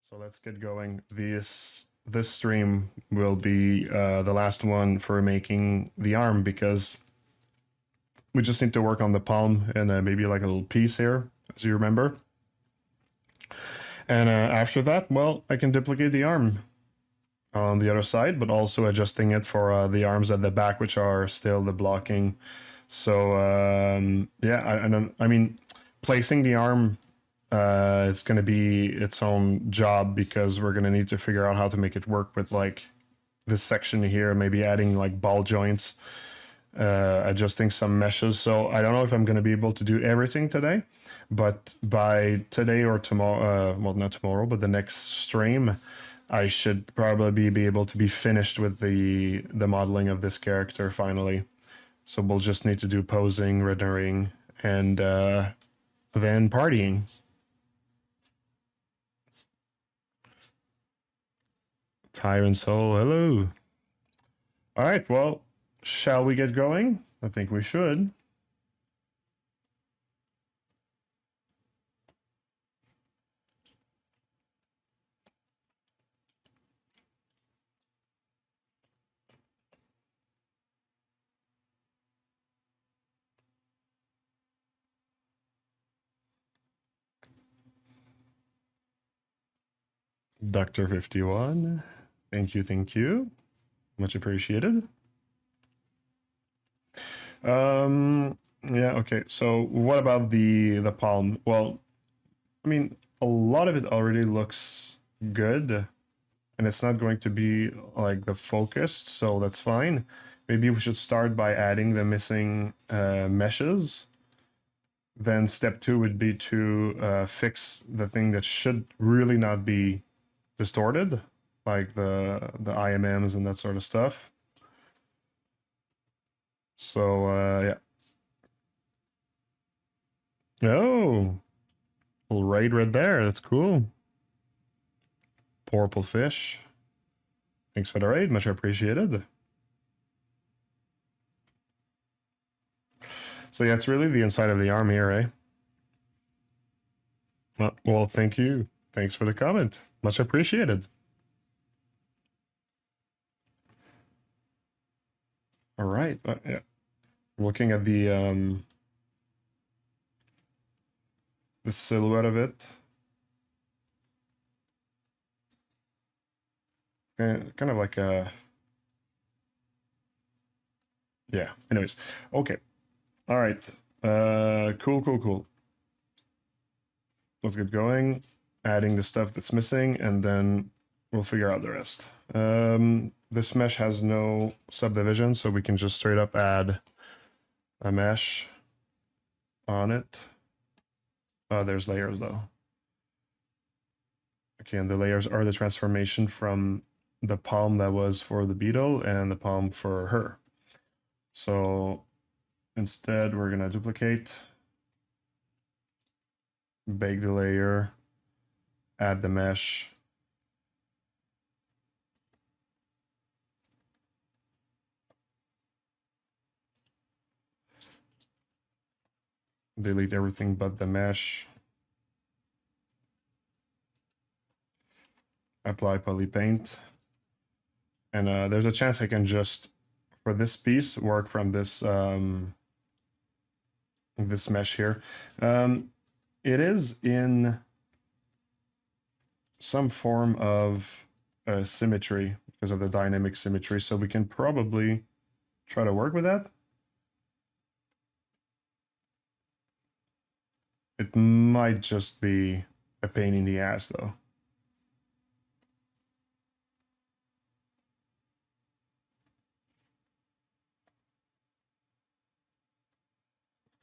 So let's get going. This stream will be the last one for making the arm because we just need to work on the palm and maybe like a little piece here, as you remember. And after that, well, I can duplicate the arm on the other side, but also adjusting it for the arms at the back, which are still the blocking. So yeah, I mean, placing the arm, it's going to be its own job because we're going to need to figure out how to make it work with like this section here, maybe adding like ball joints, adjusting some meshes. So I don't know if I'm going to be able to do everything today, but by today or tomorrow, well, not tomorrow, but the next stream, I should probably be able to be finished with the modeling of this character finally. So we'll just need to do posing, rendering, and then partying. Tyrant Soul, hello. All right, well, shall we get going? I think we should. Dr. 51, thank you. Much appreciated. Yeah, okay, so what about the palm? Well, I mean, a lot of it already looks good, and it's not going to be like the focused, so that's fine. Maybe we should start by adding the missing meshes. Then step 2 would be to fix the thing that should really not be distorted, like the IMMs and that sort of stuff. So yeah. Oh, little raid right there. That's cool. Purple fish. Thanks for the raid. Much appreciated. So yeah, it's really the inside of the arm here, eh? Well, thank you. Thanks for the comment. Much appreciated. All right. Yeah. Looking at the silhouette of it. Kind of like a... Yeah, anyways. Okay. All right. Cool. Let's get going. Adding the stuff that's missing, and then we'll figure out the rest. This mesh has no subdivision, so we can just straight up add a mesh on it. There's layers though. Okay, and the layers are the transformation from the palm that was for the beetle and the palm for her. So instead, we're gonna duplicate, bake the layer, add the mesh. Delete everything but the mesh. Apply poly paint. And there's a chance I can just, for this piece, work from this this mesh here. It is in some form of symmetry because of the dynamic symmetry, so we can probably try to work with that. It might just be a pain in the ass though.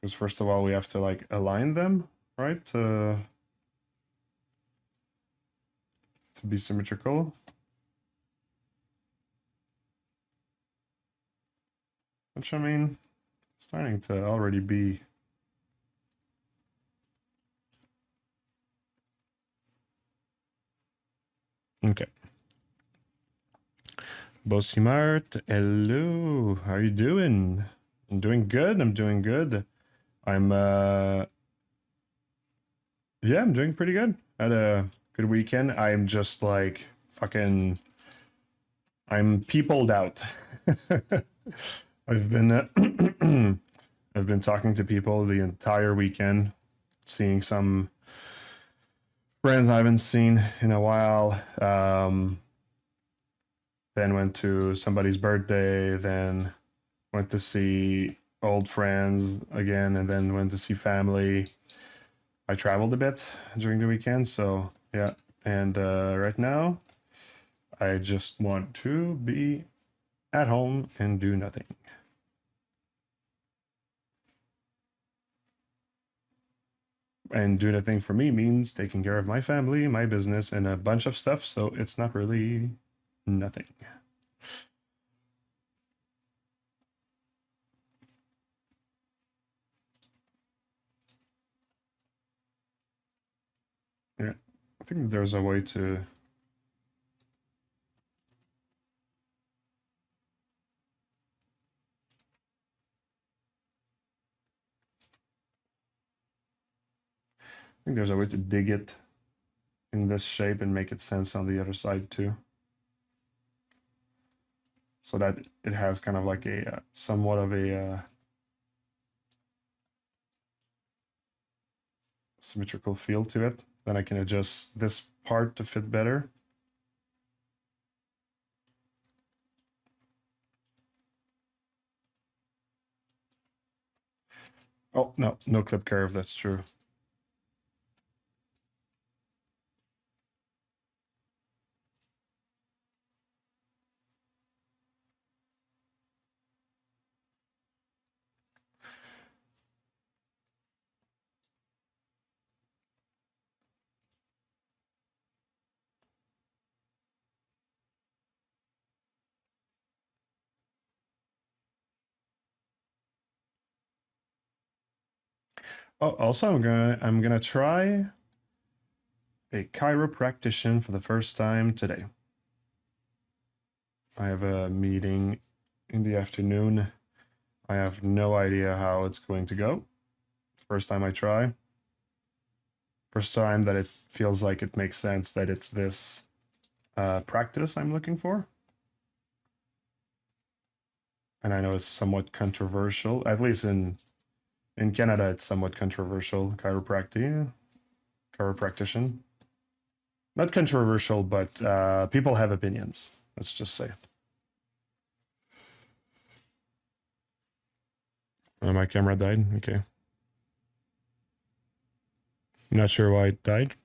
Because first of all, we have to like align them, right? To be symmetrical. Which, I mean, starting to already be. Okay. Bosimart, hello. How are you doing? I'm doing good. I'm doing good. I'm yeah, I'm doing pretty good. Had a good weekend. I'm just like fucking. I'm peopled out. I've been I've been talking to people the entire weekend, seeing some friends I haven't seen in a while. Then went to somebody's birthday. Then went to see old friends again, and then went to see family. I traveled a bit during the weekend, so yeah. And right now, I just want to be at home and do nothing. And do nothing for me means taking care of my family, my business, and a bunch of stuff, so it's not really nothing. Yeah, I think there's a way to. I think there's a way to dig it in this shape and make it sense on the other side too, so that it has kind of like a somewhat of a symmetrical feel to it. Then I can adjust this part to fit better. Oh, no, no clip curve, that's true. Oh, also I'm gonna try a chiropractician for the first time today. I have a meeting in the afternoon. I have no idea how it's going to go. First time I try. First time that it feels like it makes sense that it's this practice I'm looking for. And I know it's somewhat controversial, at least in Canada, it's somewhat controversial. Chiropractic, chiropractician. Not controversial, but people have opinions. Let's just say. My camera died. Okay. Not sure why it died.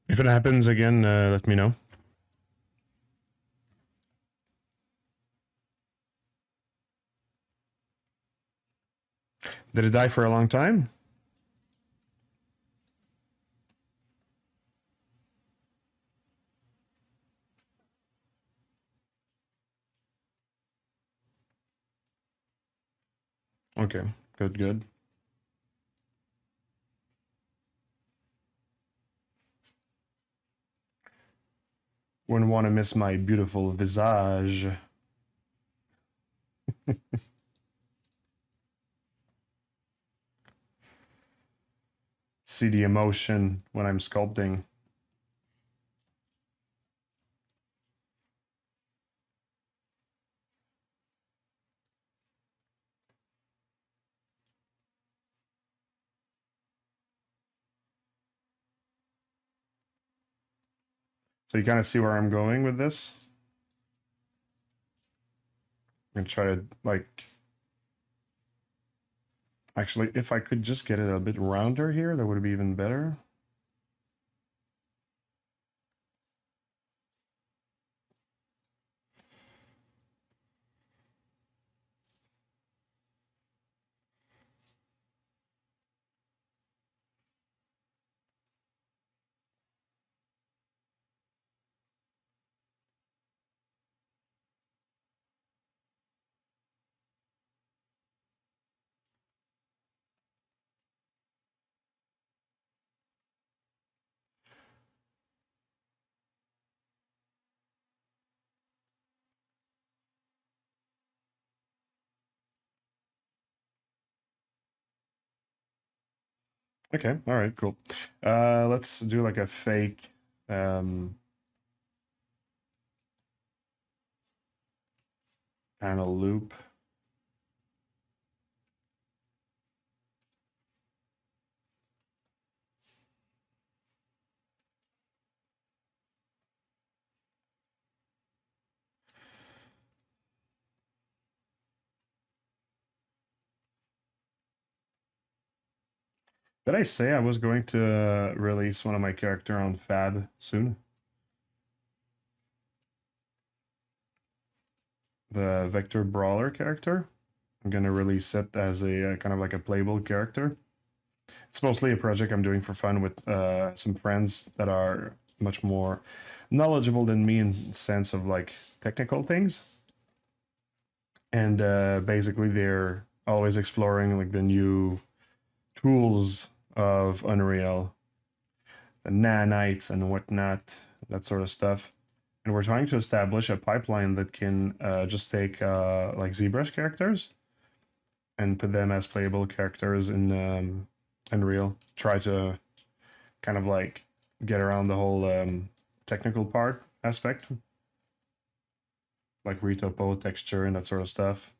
If it happens again, let me know. Did it die for a long time? Okay, good, good. Wouldn't want to miss my beautiful visage. See the emotion when I'm sculpting. So you kind of see where I'm going with this. I'm gonna try to like. Actually, if I could just get it a bit rounder here, that would be even better. Okay, all right, cool. Let's do like a fake Panel loop. Did I say I was going to release one of my character on Fab soon? The Vector Brawler character. I'm gonna release it as a kind of like a playable character. It's mostly a project I'm doing for fun with some friends that are much more knowledgeable than me in sense of like technical things. And basically they're always exploring like the new tools of Unreal, the nanites and whatnot, that sort of stuff. And we're trying to establish a pipeline that can just take like ZBrush characters and put them as playable characters in Unreal. Try to kind of like get around the whole technical part aspect, like retopo, texture, and that sort of stuff.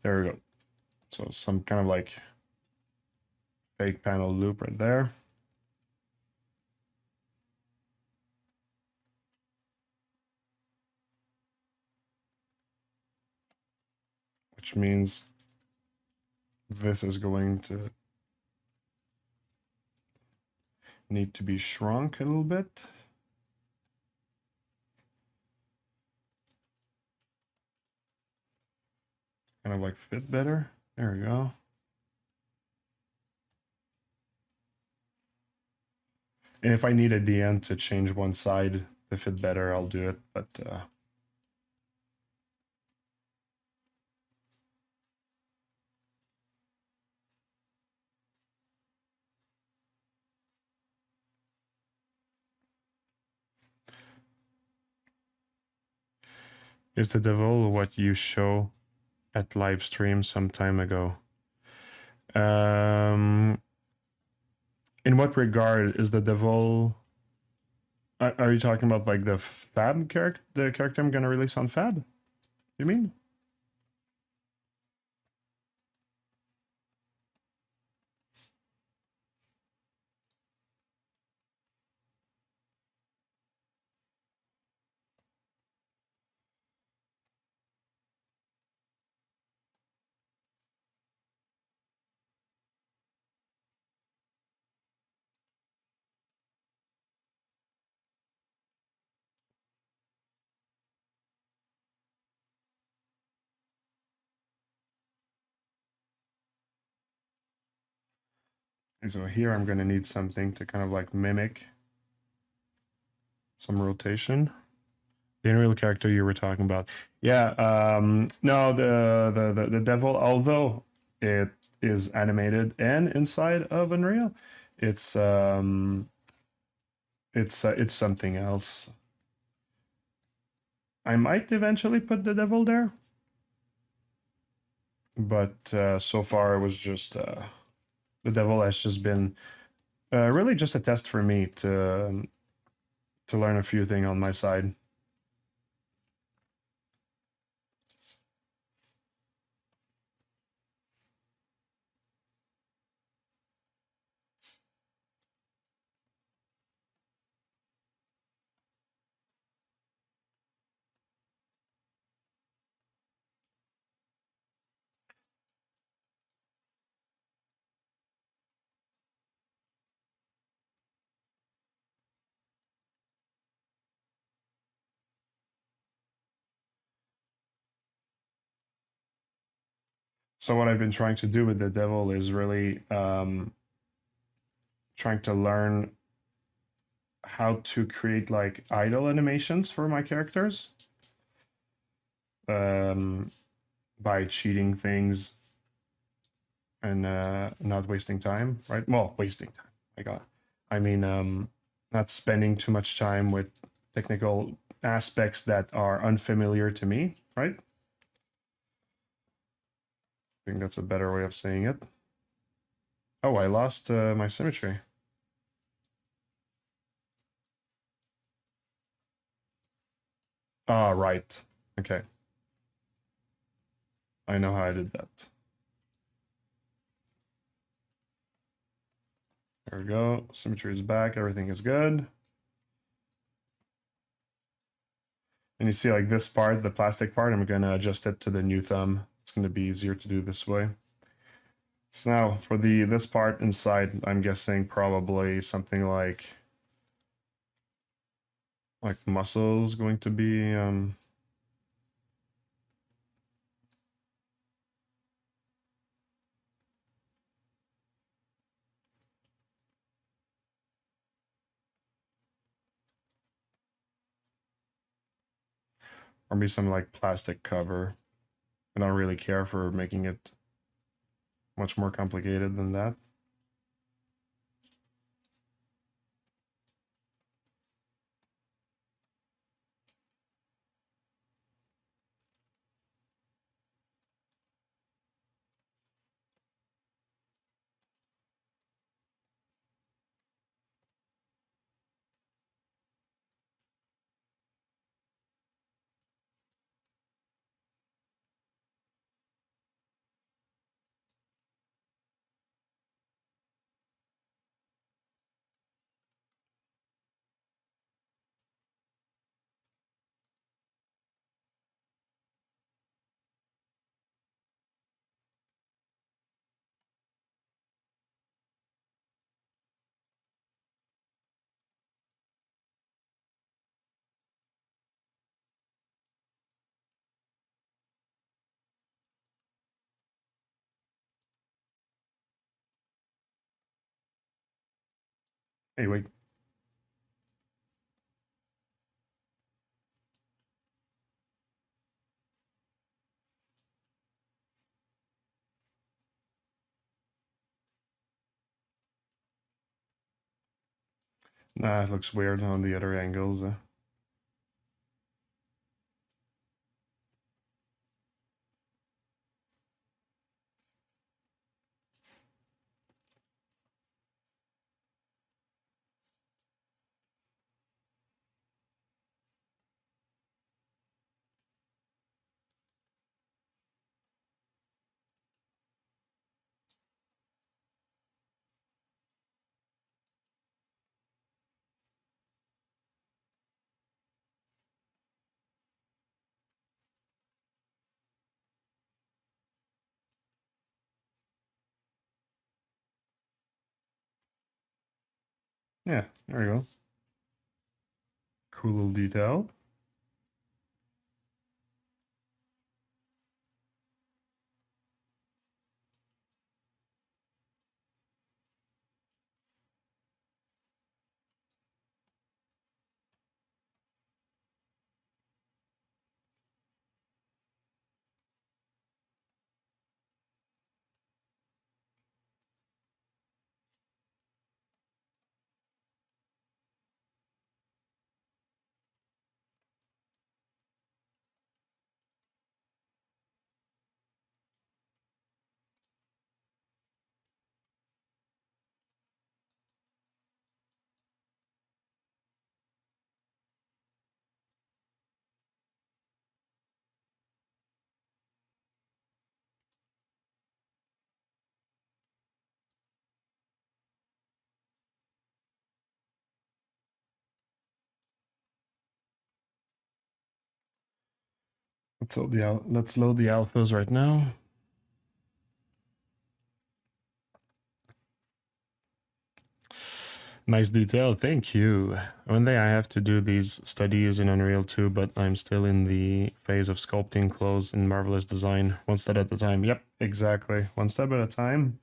There we go. So some kind of like fake panel loop right there. Which means this is going to need to be shrunk a little bit. Kind of like fit better. There we go. And if I need at the end to change one side to fit better, I'll do it. But is the devil what you show at live stream some time ago? In what regard is the devil? Are you talking about like the Fab character, the character I'm gonna release on Fab? You mean? And so here I'm gonna need something to kind of like mimic some rotation. The Unreal character you were talking about. Yeah, no, the devil, although it is animated and inside of Unreal, it's something else. I might eventually put the devil there, but so far it was just the devil has just been really just a test for me to learn a few things on my side. So what I've been trying to do with the devil is really trying to learn how to create like idle animations for my characters by cheating things and not wasting time, right? Well, wasting time. I mean, not spending too much time with technical aspects that are unfamiliar to me, right? think that's a better way of saying it. Oh, I lost my symmetry. Ah, right. Okay. I know how I did that. There we go. Symmetry is back. Everything is good. And you see like this part, the plastic part, I'm going to adjust it to the new thumb. It's going to be easier to do this way. So now for this part inside, I'm guessing probably something like muscles going to be or maybe some like plastic cover. I don't really care for making it much more complicated than that. Hey, wait. Nah, it looks weird on the other angles. Yeah, there you go. Cool little detail. Let's load the alphas right now. Nice detail, thank you. One day I have to do these studies in Unreal 2, but I'm still in the phase of sculpting clothes in Marvelous Design, one step at a time. Yep, exactly. One step at a time.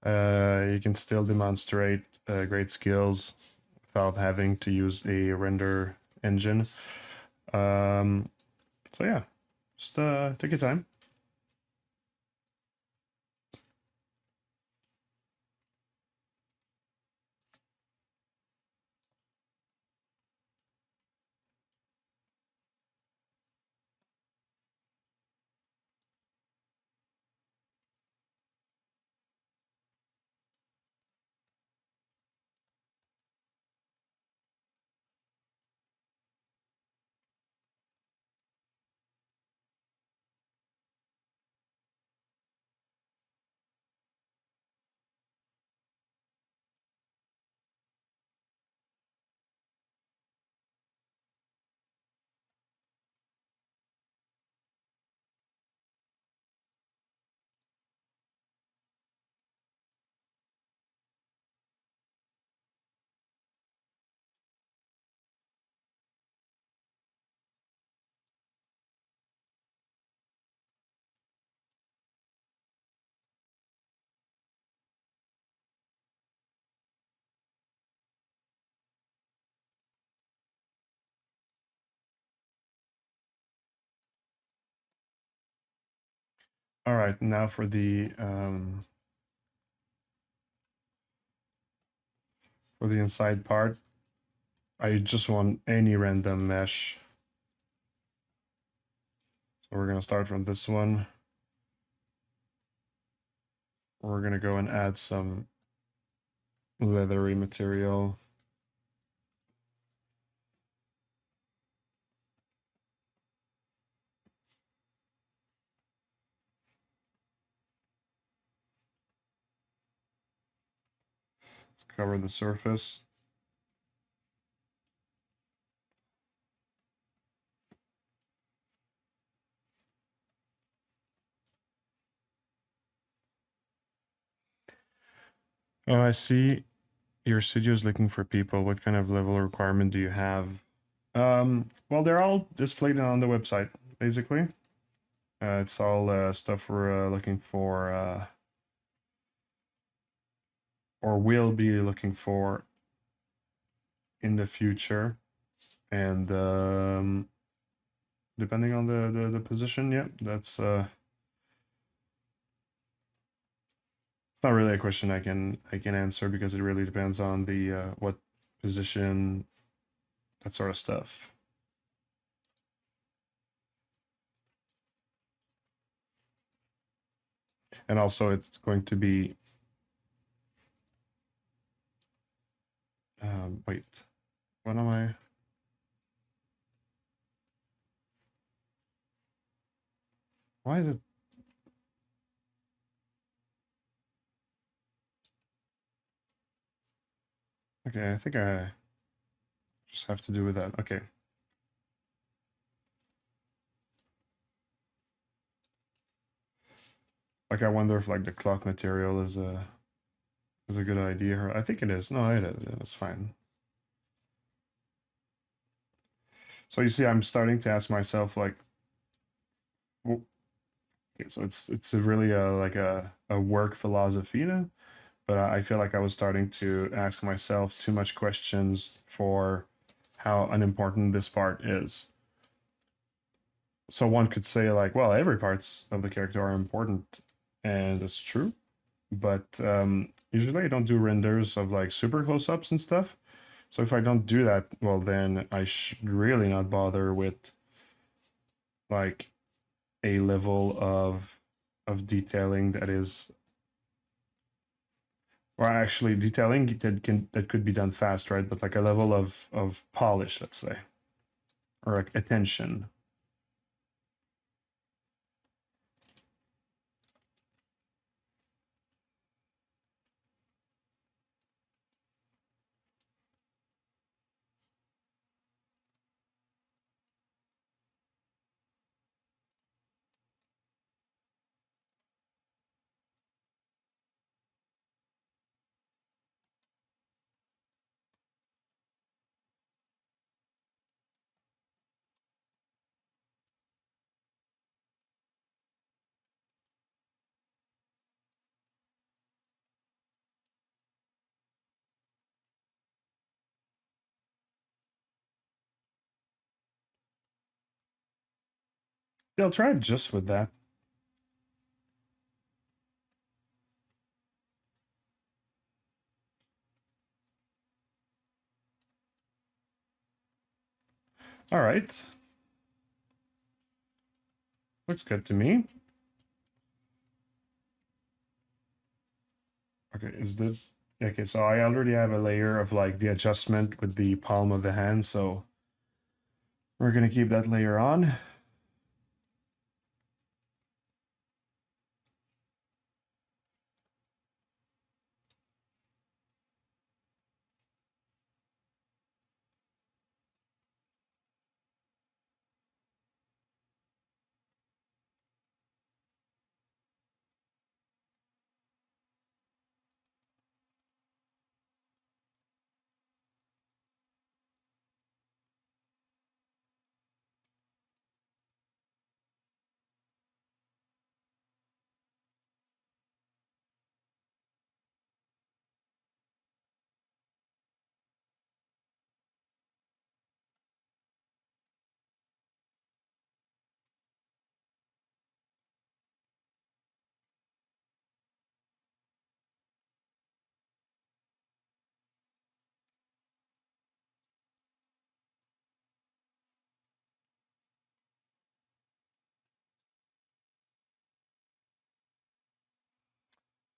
You can still demonstrate great skills without having to use a render engine. So yeah, just take your time. All right, now for the inside part, I just want any random mesh. So we're gonna start from this one. We're gonna go and add some leathery material. Let's cover the surface. Oh, I see. Your studio is looking for people. What kind of level requirement do you have? Well, they're all displayed on the website, basically. It's all stuff we're looking for, or will be looking for in the future. And depending on the position, yeah, that's it's not really a question I can answer because it really depends on the what position, that sort of stuff. And also it's going to be wait, what am I? Why is it? Okay, I think I just have to do with that. Okay. Like I wonder if like the cloth material is a good idea. I think it is. No, it is. It's fine. So you see, I'm starting to ask myself like, well, okay, so it's really like a work philosophy, you know? But I feel like I was starting to ask myself too much questions for how unimportant this part is. So one could say like, well, every parts of the character are important, and it's true. But usually I don't do renders of like super close-ups and stuff. So if I don't do that, well, then I should really not bother with like a level of detailing that is, or actually detailing that could be done fast, right? But like a level of polish, let's say, or like attention. Yeah, I'll try it just with that. All right. Looks good to me. Okay, is this... Okay, so I already have a layer of like the adjustment with the palm of the hand, so we're gonna keep that layer on.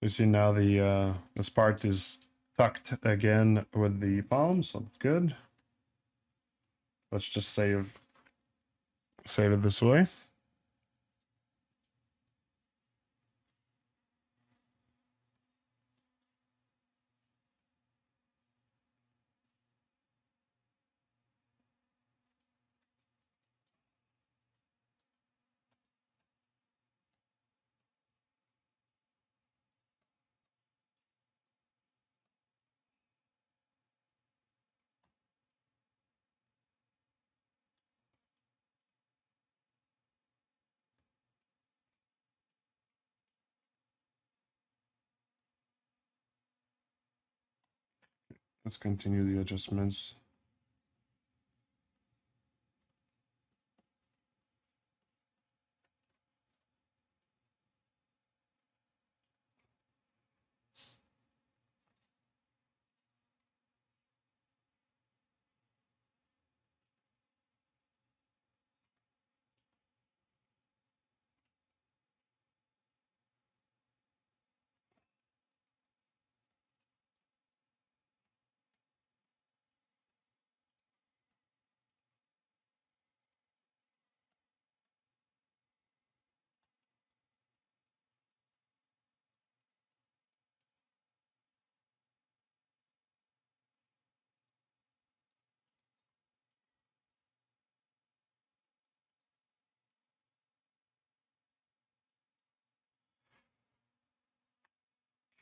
You see now this part is tucked again with the palm, so that's good. Let's just save it this way. Let's continue the adjustments.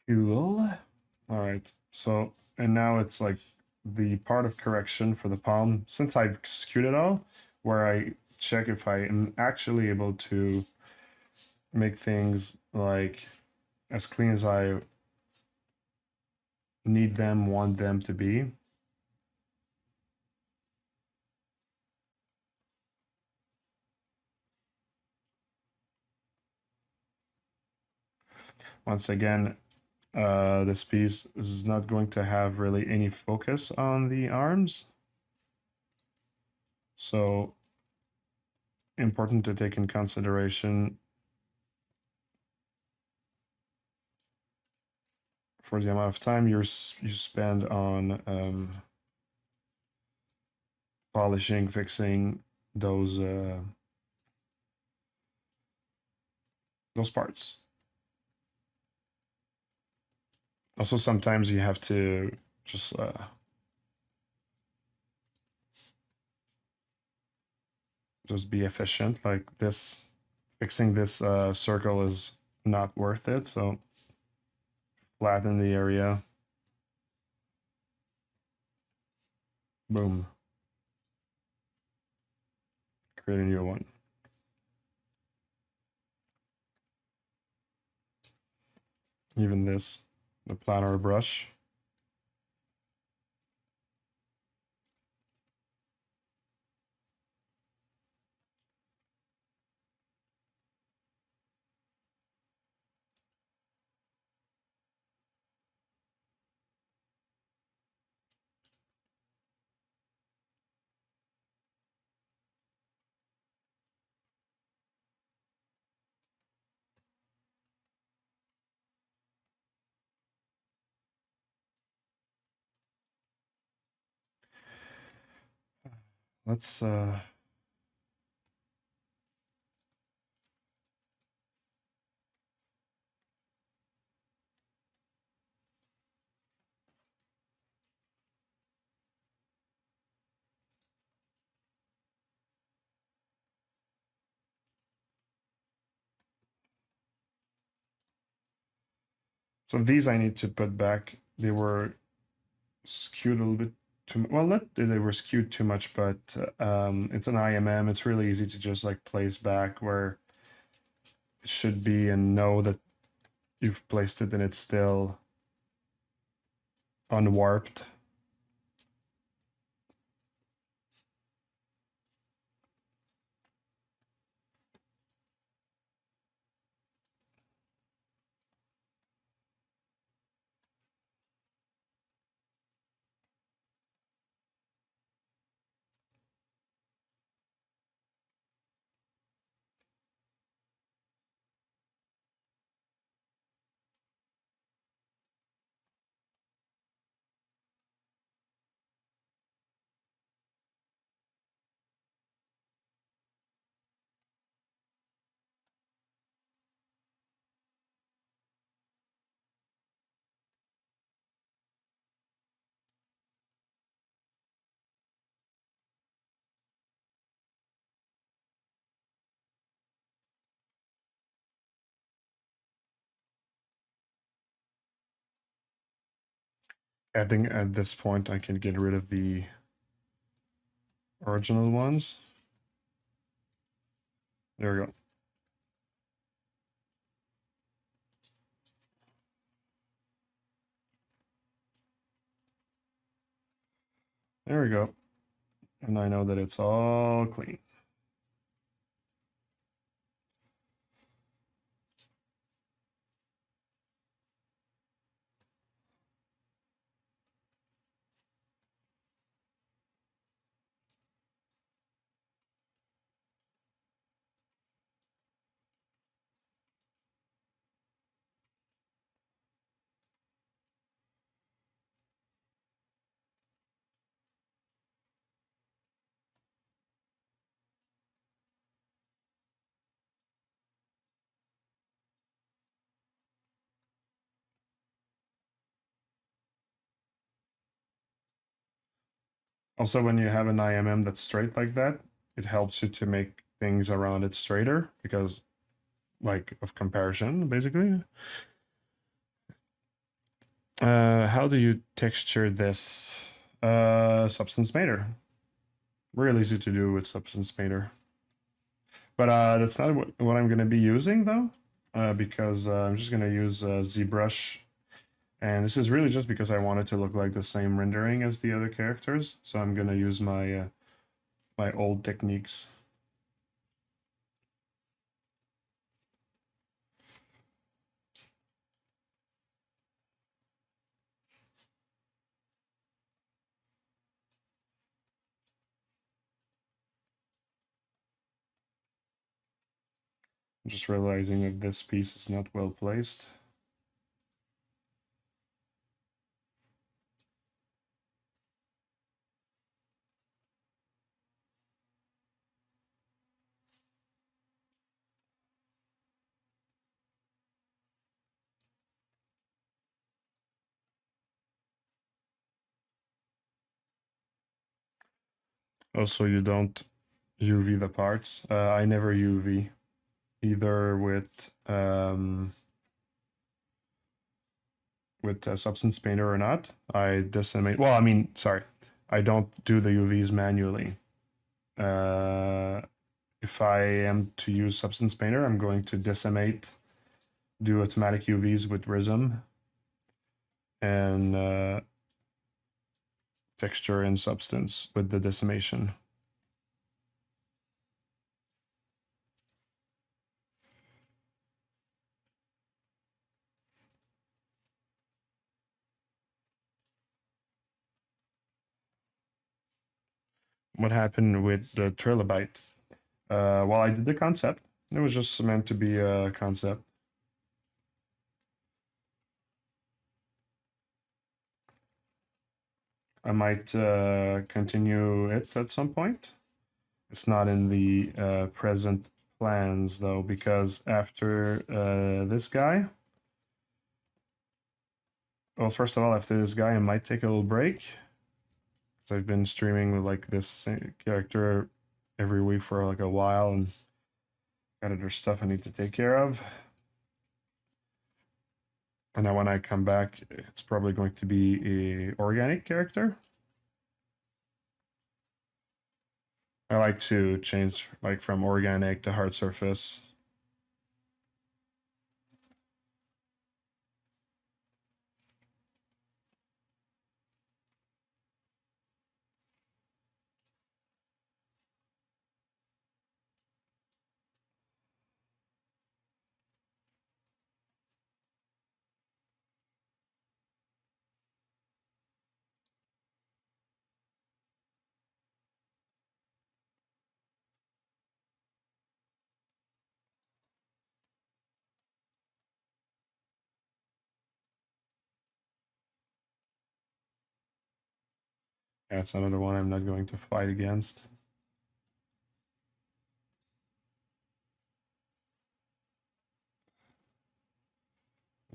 Cool. All right. So, and now it's like the part of correction for the palm. Since I've skewed it all, where I check if I am actually able to make things like as clean as I need them, want them to be. Once again, this piece is not going to have really any focus on the arms. So important to take in consideration for the amount of time you spend on polishing, fixing those parts. Also, sometimes you have to just be efficient. Like this, fixing this circle is not worth it. So flatten the area. Boom. Create a new one. Even this, the planer brush. Let's so these I need to put back. They were skewed a little bit too well, not that they were skewed too much, but it's an IMM. It's really easy to just like place back where it should be and know that you've placed it and it's still unwarped. I think at this point I can get rid of the original ones. There we go. There we go. And I know that it's all clean. Also, when you have an IMM that's straight like that, it helps you to make things around it straighter because, like, of comparison, basically. How do you texture this? Substance Mater. Real easy to do with Substance Mater. But that's not what I'm going to be using, though, because I'm just going to use ZBrush. And this is really just because I want it to look like the same rendering as the other characters. So I'm going to use my my old techniques. I'm just realizing that this piece is not well placed. Also, you don't UV the parts. I never UV either with Substance Painter or not. I decimate. Well, I mean, sorry, I don't do the UVs manually. If I am to use Substance Painter, I'm going to decimate, do automatic UVs with Rism, and texture and substance with the decimation. What happened with the trilobite? Well, I did the concept. It was just meant to be a concept. I might continue it at some point. It's not in the present plans though, because after this guy, well, first of all, after this guy, I might take a little break. So I've been streaming with like this character every week for like a while, and got other stuff I need to take care of. And then when I come back, it's probably going to be a organic character. I like to change like from organic to hard surface. That's another one I'm not going to fight against.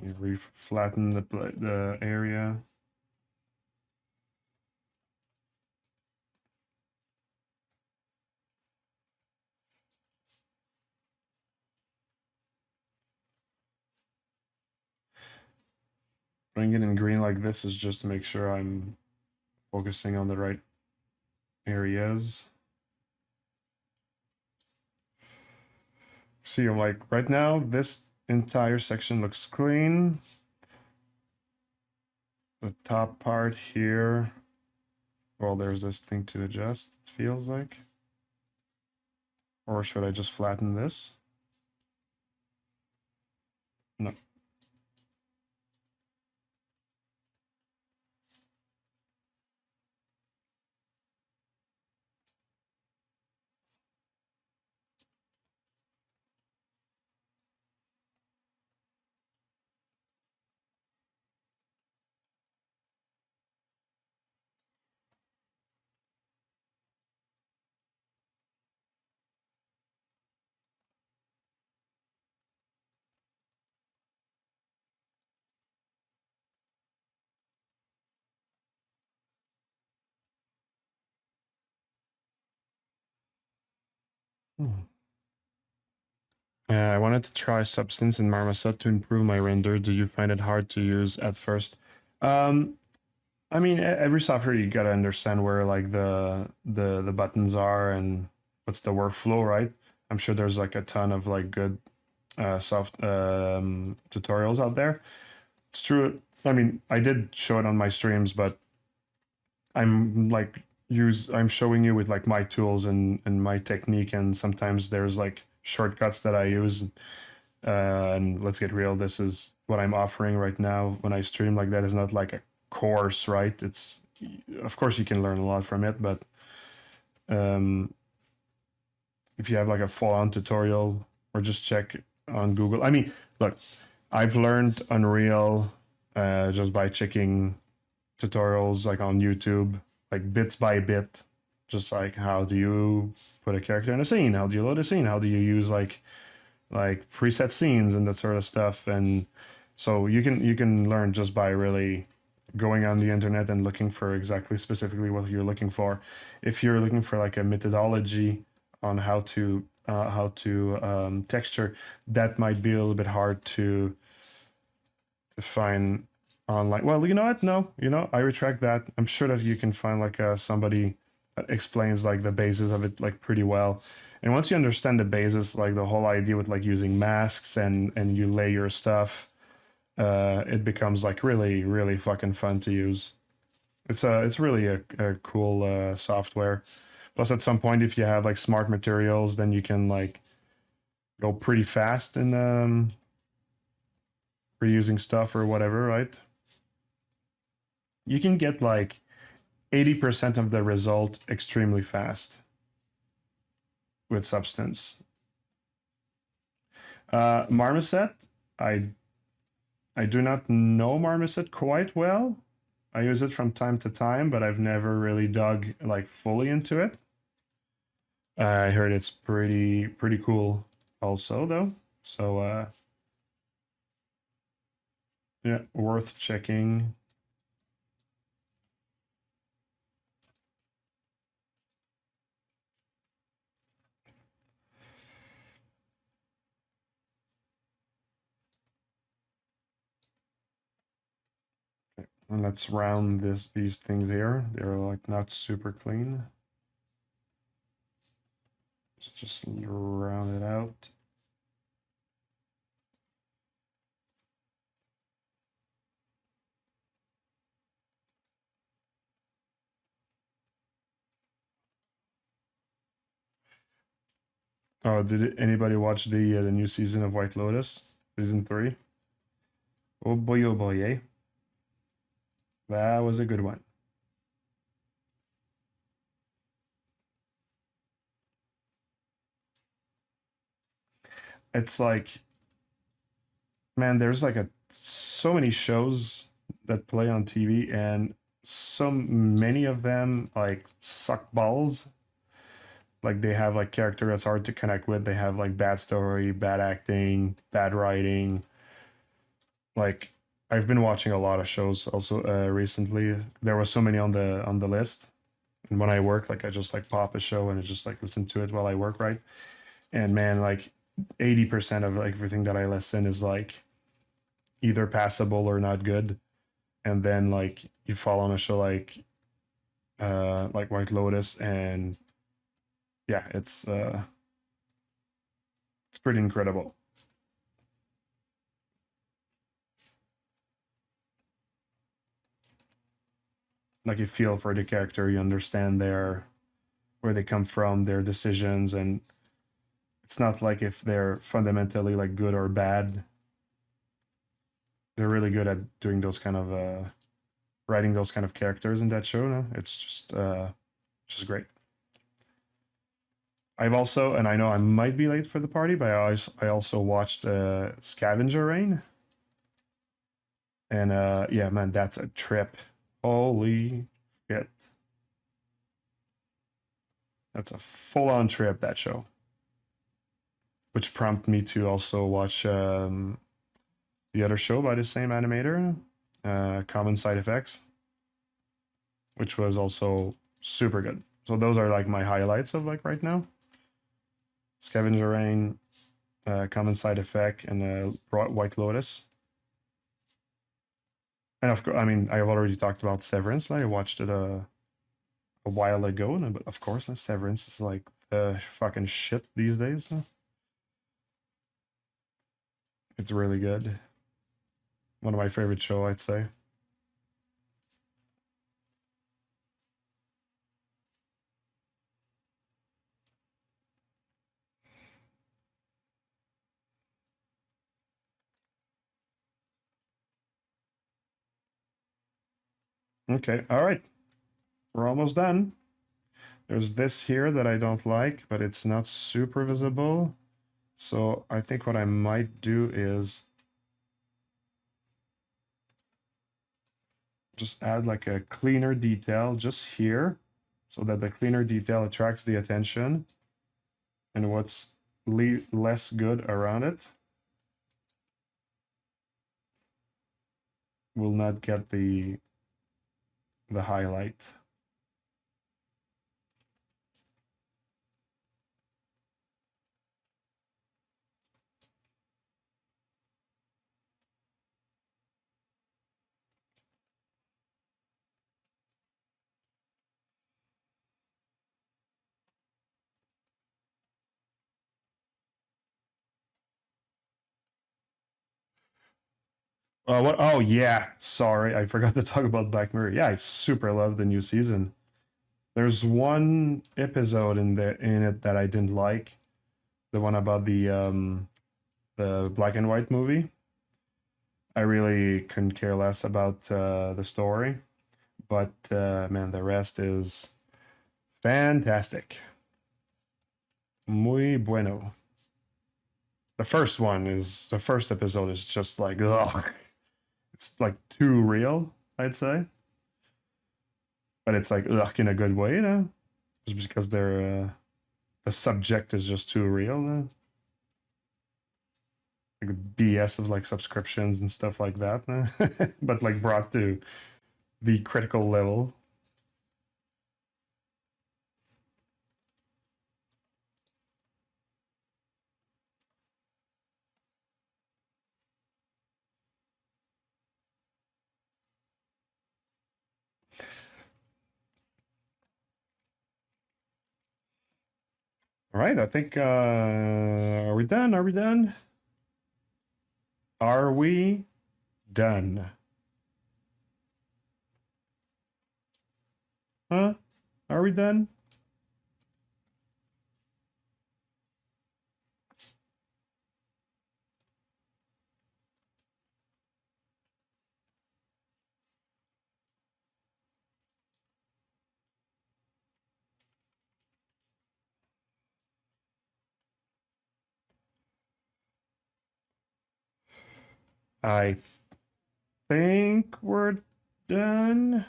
You re-flatten the area. Putting it in green like this is just to make sure I'm focusing on the right areas. See, I'm like, right now, this entire section looks clean. The top part here, well, there's this thing to adjust, it feels like. Or should I just flatten this? No. I wanted to try Substance and Marmoset to improve my render. Do you find it hard to use at first? Um, I mean, every software you gotta understand where like the buttons are and what's the workflow, right? I'm sure there's like a ton of like good soft tutorials out there. It's true. I mean, I did show it on my streams, but I'm showing you with like my tools and my technique, and sometimes there's like shortcuts that I use. And let's get real, this is what I'm offering right now when I stream. Like, that is not like a course, right? It's, of course you can learn a lot from it, but if you have like a full-on tutorial, or just check on Google. I mean, look, I've learned Unreal just by checking tutorials like on YouTube, like bits by bit, just like how do you put a character in a scene, how do you load a scene, how do you use like preset scenes and that sort of stuff. And so you can learn just by really going on the internet and looking for exactly specifically what you're looking for. If you're looking for like a methodology on how to texture, that might be a little bit hard to find online. Well, you know what? No, I retract that. I'm sure that you can find like somebody that explains like the basis of it like pretty well. And once you understand the basis, like the whole idea with like using masks and you layer stuff, it becomes like really, really fucking fun to use. It's really a cool software. Plus, at some point, if you have like smart materials, then you can like go pretty fast in reusing stuff or whatever, right? You can get like 80% of the result extremely fast with Substance. Marmoset, I do not know Marmoset quite well. I use it from time to time, but I've never really dug like fully into it. I heard it's pretty cool also though. So yeah, worth checking. And let's round these things here. They're like not super clean. So just round it out. Oh, did anybody watch the new season of White Lotus, season 3? Oh boy, eh? That was a good one. It's like, man, there's like so many shows that play on TV, and so many of them like suck balls. Like, they have like character that's hard to connect with. They have like bad story, bad acting, bad writing. Like, I've been watching a lot of shows also recently. There were so many on the list, and when I work, like I just like pop a show and I just like listen to it while I work, right? And man, like 80% of like everything that I listen is like either passable or not good. and then like you fall on a show like White Lotus, and yeah, it's pretty incredible. Like you feel for the character, you understand where they come from, their decisions, and it's not like if they're fundamentally like good or bad. They're really good at doing those kind of writing those kind of characters in that show. No? It's just great. I've also, and I know I might be late for the party, but I also watched Scavenger Rain, and yeah, man, that's a trip. Holy shit, that's a full-on trip, that show. Which prompted me to also watch the other show by the same animator, Common Side Effects, which was also super good. So those are like my highlights of like right now. Scavenger Rain, Common Side Effect, and White Lotus. And of course, I mean, I've already talked about Severance. I watched it a while ago, but of course, Severance is like the fucking shit these days. It's really good. One of my favorite show, I'd say. Okay, all right. We're almost done. There's this here that I don't like, but it's not super visible. So I think what I might do is just add like a cleaner detail just here so that the cleaner detail attracts the attention, and what's less good around it will not get the highlight. What? Oh yeah, sorry, I forgot to talk about Black Mirror. Yeah, I super love the new season. There's one episode in it that I didn't like, the one about the black and white movie. I really couldn't care less about the story, but man, the rest is fantastic. Muy bueno. The first episode is just like, ugh, it's like too real, I'd say, but it's like ugh in a good way, you know, just because the subject is just too real. Like BS of like subscriptions and stuff like that, but like brought to the critical level. All right, I think are we done? Are we done? Are we done? Huh? Are we done? I think we're done.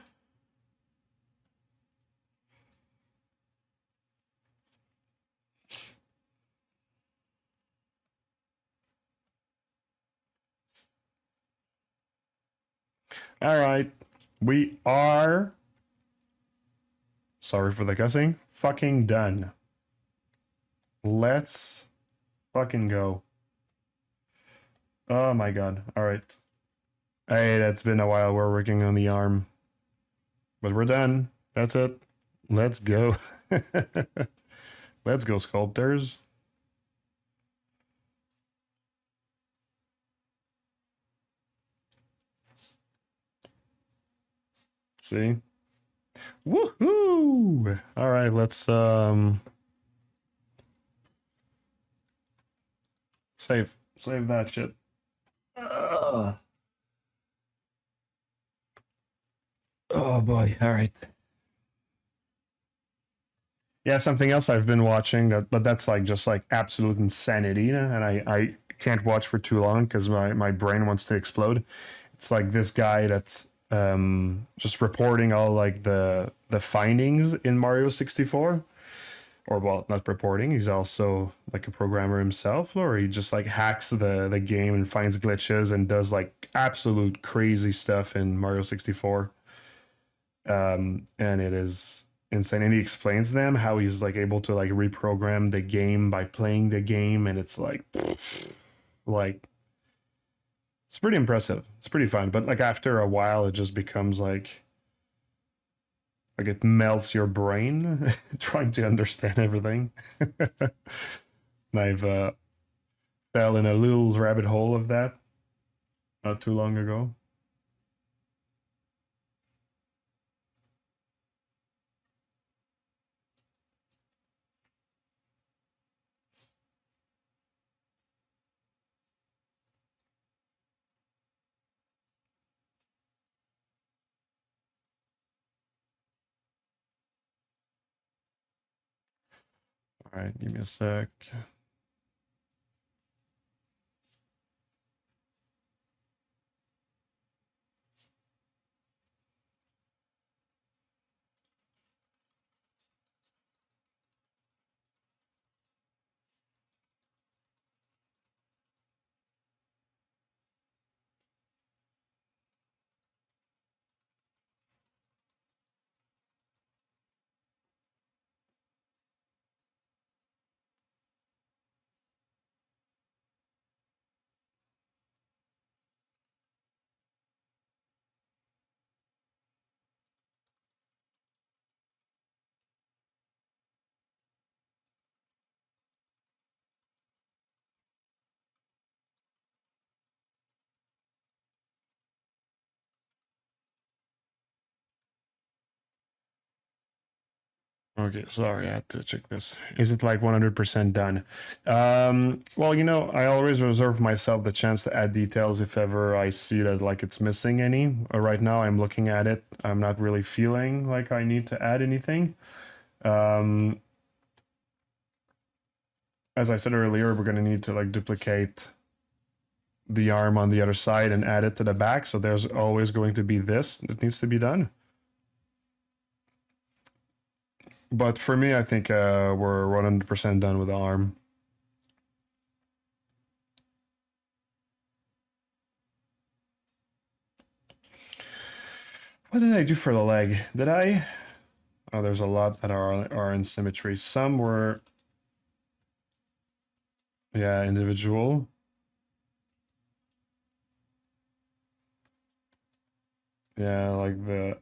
All right. We are, sorry for the cussing, fucking done. Let's fucking go. Oh my god. All right. Hey, that's been a while. We're working on the arm, but we're done. That's it. Let's go. Let's go, sculptors. See? Woohoo! All right, let's save that shit. Uh, oh boy. All right. Yeah, something else I've been watching but that's like just like absolute insanity, and I can't watch for too long because my brain wants to explode. It's like this guy that's just reporting all like the findings in Mario 64, or well, not reporting. He's also like a programmer himself, or he just like hacks the game and finds glitches and does like absolute crazy stuff in Mario 64. And it is insane. And he explains them how he's like able to like reprogram the game by playing the game, and it's like it's pretty impressive. It's pretty fun, but like after a while, it just becomes like it melts your brain trying to understand everything. And I've fell in a little rabbit hole of that not too long ago. All right, give me a sec. Okay, sorry, I had to check this. Is it like 100% done? Well, I always reserve myself the chance to add details if ever I see that like it's missing any. Right now, I'm looking at it. I'm not really feeling like I need to add anything. Um, as I said earlier, we're gonna need to like duplicate the arm on the other side and add it to the back. So there's always going to be this that needs to be done. But for me, I think we're 100% done with the arm. What did I do for the leg? Did I? Oh, there's a lot that are in symmetry. Some were, yeah, individual. Yeah, like the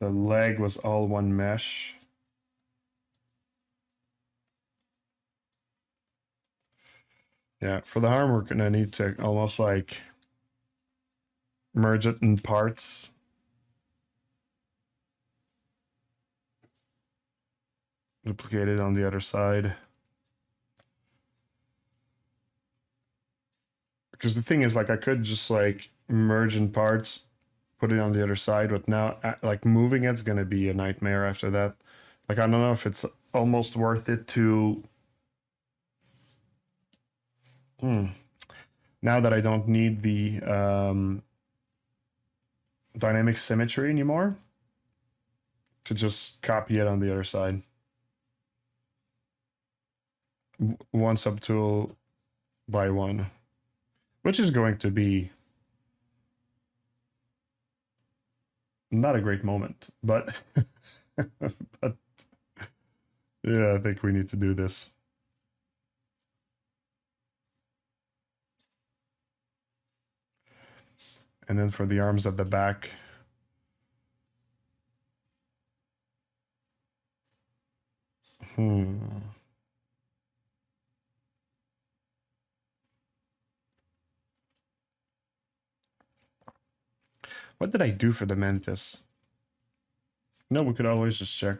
leg was all one mesh. Yeah, for the arm, we're gonna need to almost like merge it in parts. Duplicate it on the other side. Because the thing is, like, I could just like merge in parts, put it on the other side, but now like moving it's gonna be a nightmare after that. Like, I don't know if it's almost worth it to. Hmm. Now that I don't need the dynamic symmetry anymore, to just copy it on the other side. One subtool by one, which is going to be not a great moment, but but yeah, I think we need to do this. And then for the arms at the back, What did I do for the mantis? No, we could always just check.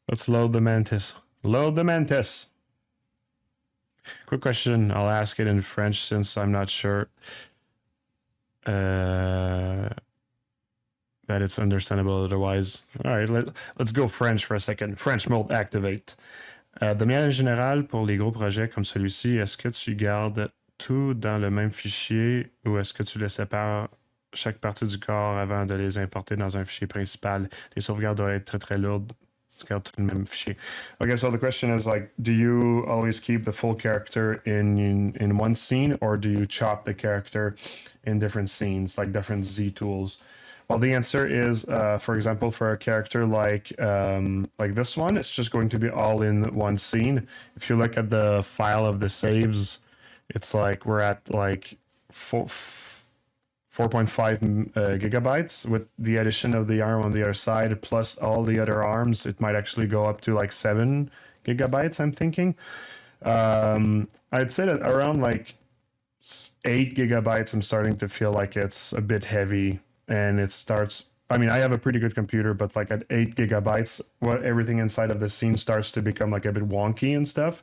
Let's load the mantis. Load the mantis. Quick question. I'll ask it in French since I'm not sure that it's understandable otherwise. All right, let's go French for a second. French mode activate. De manière générale, pour les gros projets comme celui-ci, est-ce que tu gardes tout dans le même fichier ou est-ce que tu les sépares chaque partie du corps avant de les importer dans un fichier principal? Les sauvegardes doivent être très très lourdes. Tu gardes tout le même fichier. Okay, so the question is like, do you always keep the full character in one scene or do you chop the character in different scenes, like different Z tools? Well, the answer is, for example, for a character like this one, it's just going to be all in one scene. If you look at the file of the saves, it's like we're at like 4.5 gigabytes with the addition of the arm on the other side plus all the other arms. It might actually go up to like 7 gigabytes, I'm thinking. I'd say that around like 8 gigabytes, I'm starting to feel like it's a bit heavy. And it starts, I mean, I have a pretty good computer, but like at 8 gigabytes, everything inside of the scene starts to become like a bit wonky and stuff,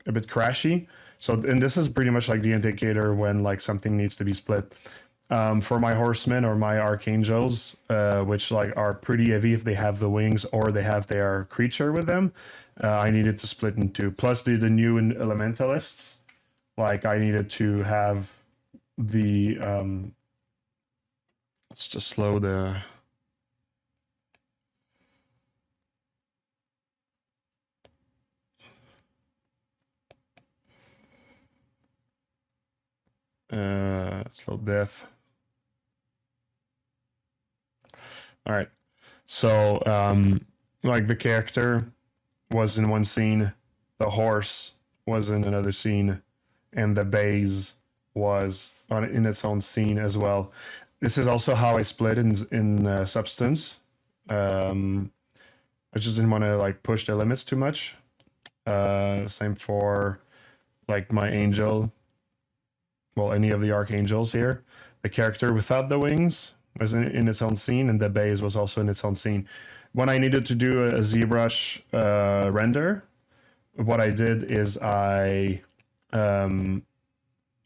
a bit crashy. So, and this is pretty much like the indicator when like something needs to be split. For my horsemen or my archangels, which like are pretty heavy if they have the wings or they have their creature with them, I needed to split in two. Plus the new elementalists, like I needed to have the let's just slow the slow death. All right. So like the character was in one scene, the horse was in another scene, and the base was in its own scene as well. This is also how I split in Substance. I just didn't want to like push the limits too much. Same for like my angel. Well, any of the archangels here. The character without the wings was in its own scene, and the base was also in its own scene. When I needed to do a ZBrush render, what I did is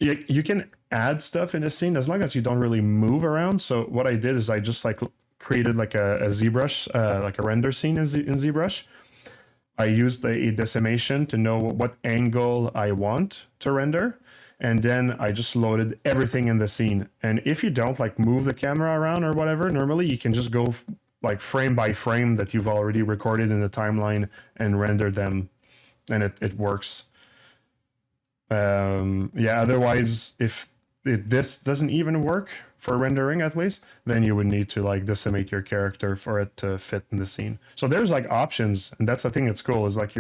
you can add stuff in a scene as long as you don't really move around. So what I did is I just like created like a ZBrush, like a render scene in ZBrush. I used a decimation to know what angle I want to render. And then I just loaded everything in the scene. And if you don't like move the camera around or whatever, normally you can just go like frame by frame that you've already recorded in the timeline and render them, and it works. Yeah, otherwise, if this doesn't even work for rendering at least, then you would need to like decimate your character for it to fit in the scene. So there's like options, and that's the thing that's cool is like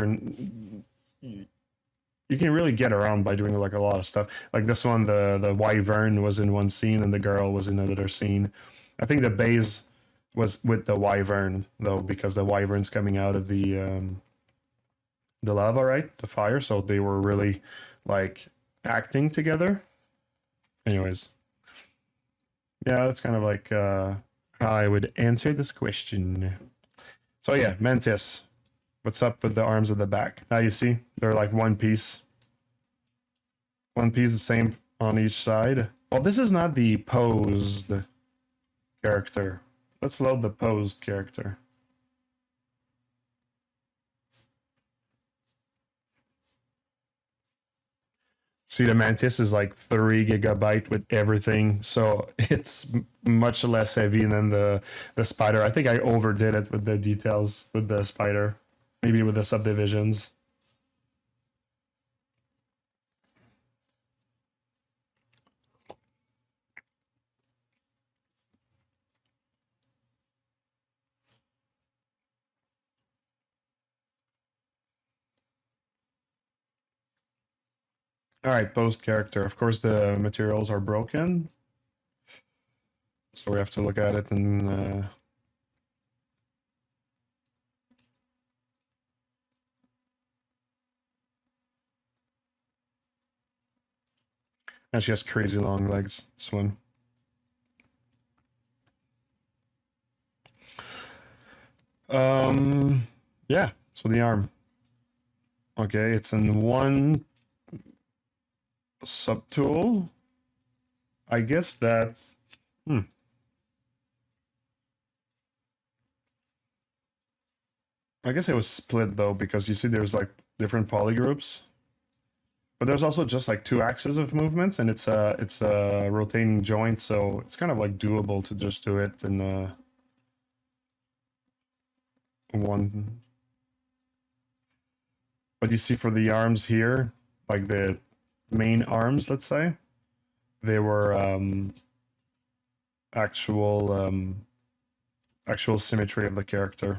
you can really get around by doing like a lot of stuff. Like this one, the wyvern was in one scene and the girl was in another scene. I think the base was with the wyvern though, because the wyvern's coming out of the lava, right? The fire. So they were really like acting together. Anyways, yeah, that's kind of like how I would answer this question. So yeah, Mantis. What's up with the arms at the back? Now you see they're like one piece. One piece the same on each side. Well, this is not the posed character. Let's load the posed character. See, the Mantis is like 3 gigabyte with everything, so it's much less heavy than the spider. I think I overdid it with the details with the spider, maybe with the subdivisions. All right, post character. Of course, the materials are broken. So we have to look at it and she has crazy long legs, this one. Yeah, so the arm. Okay, it's in one subtool. I guess that, I guess it was split though, because you see there's like different polygroups. But there's also just like two axes of movements, and it's a rotating joint, so it's kind of like doable to just do it in one. But you see for the arms here, like the main arms, let's say, they were actual symmetry of the character.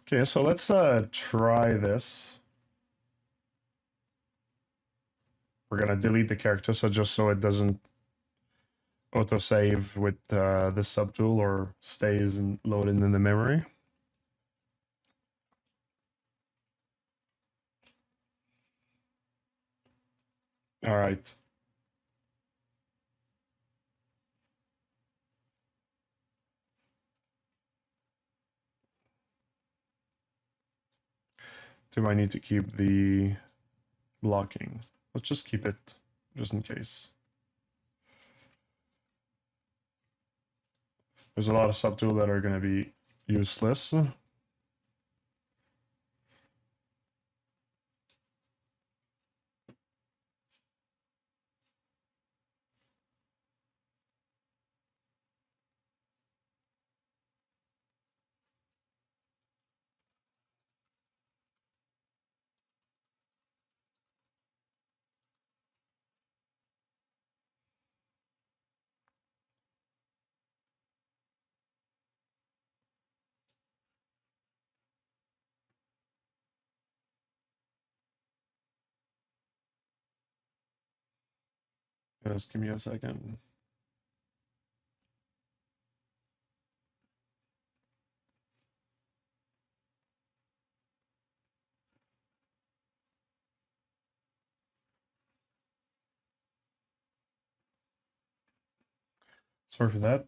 Okay, so let's try this. We're gonna delete the character, so just so it doesn't autosave with this subtool or stays and loaded in the memory. All right. Do I need to keep the blocking? Let's just keep it, just in case. There's a lot of subtool that are going to be useless. Just give me a second. Sorry for that.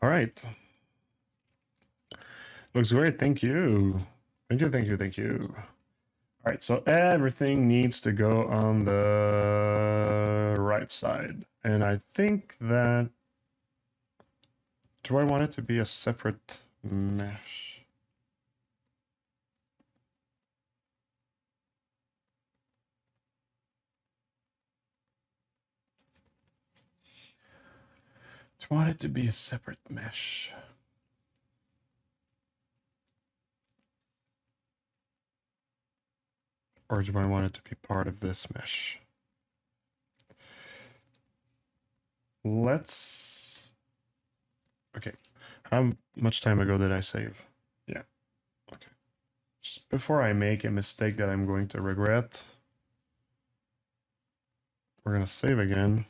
All right. Looks great. Thank you. Thank you, thank you, thank you. All right, so everything needs to go on the right side. And I think that... Do I want it to be a separate mesh? Do I want it to be a separate mesh? Or do I want it to be part of this mesh? Let's Okay. How much time ago did I save? Yeah. Okay. Just before I make a mistake that I'm going to regret, we're going to save again.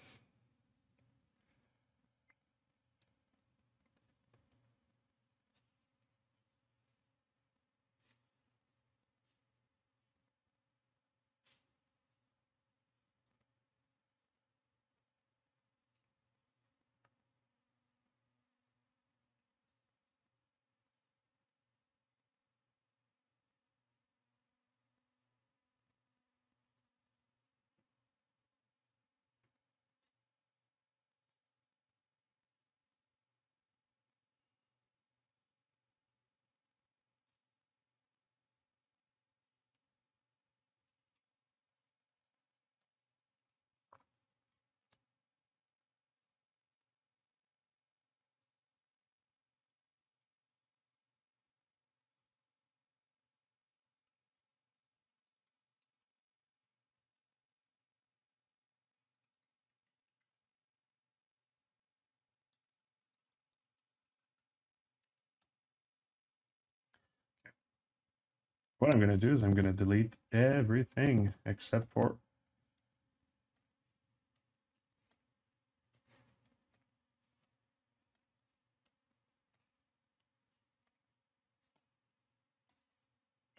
What I'm going to do is I'm going to delete everything except for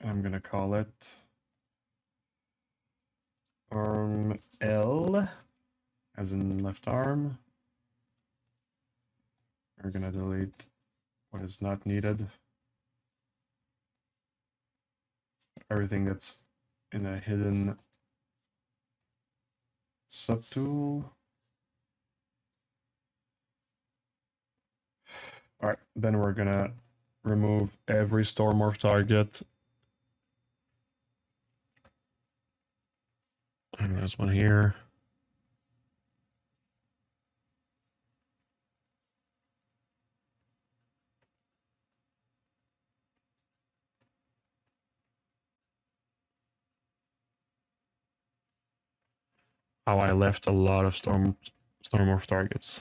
I'm going to call it arm L, as in left arm. We're going to delete what is not needed. Everything that's in a hidden subtool. All right, then we're going to remove every store morph target. And there's one here. Oh, I left a lot of storm morph targets.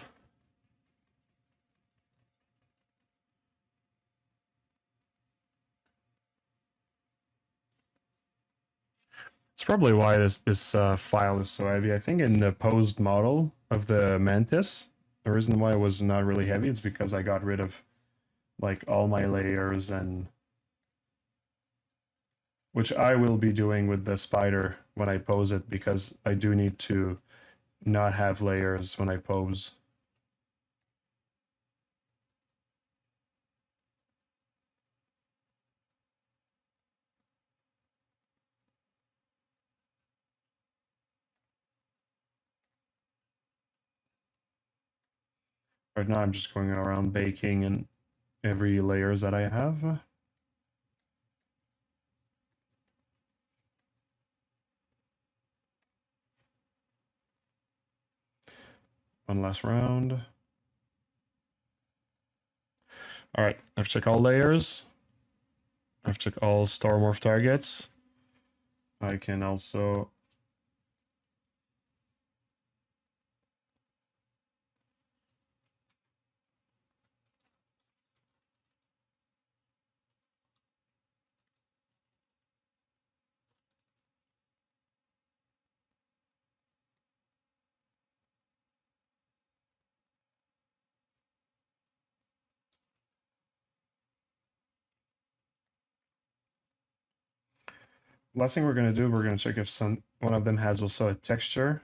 It's probably why this file is so heavy. I think in the posed model of the Mantis, the reason why it was not really heavy is because I got rid of like all my layers, and which I will be doing with the spider when I pose it, because I do need to not have layers when I pose. Right now I'm just going around baking in every layers that I have. One last round. All right, I've checked all layers. I've checked all star morph targets. I can also last thing we're going to do, we're going to check if one of them has also a texture.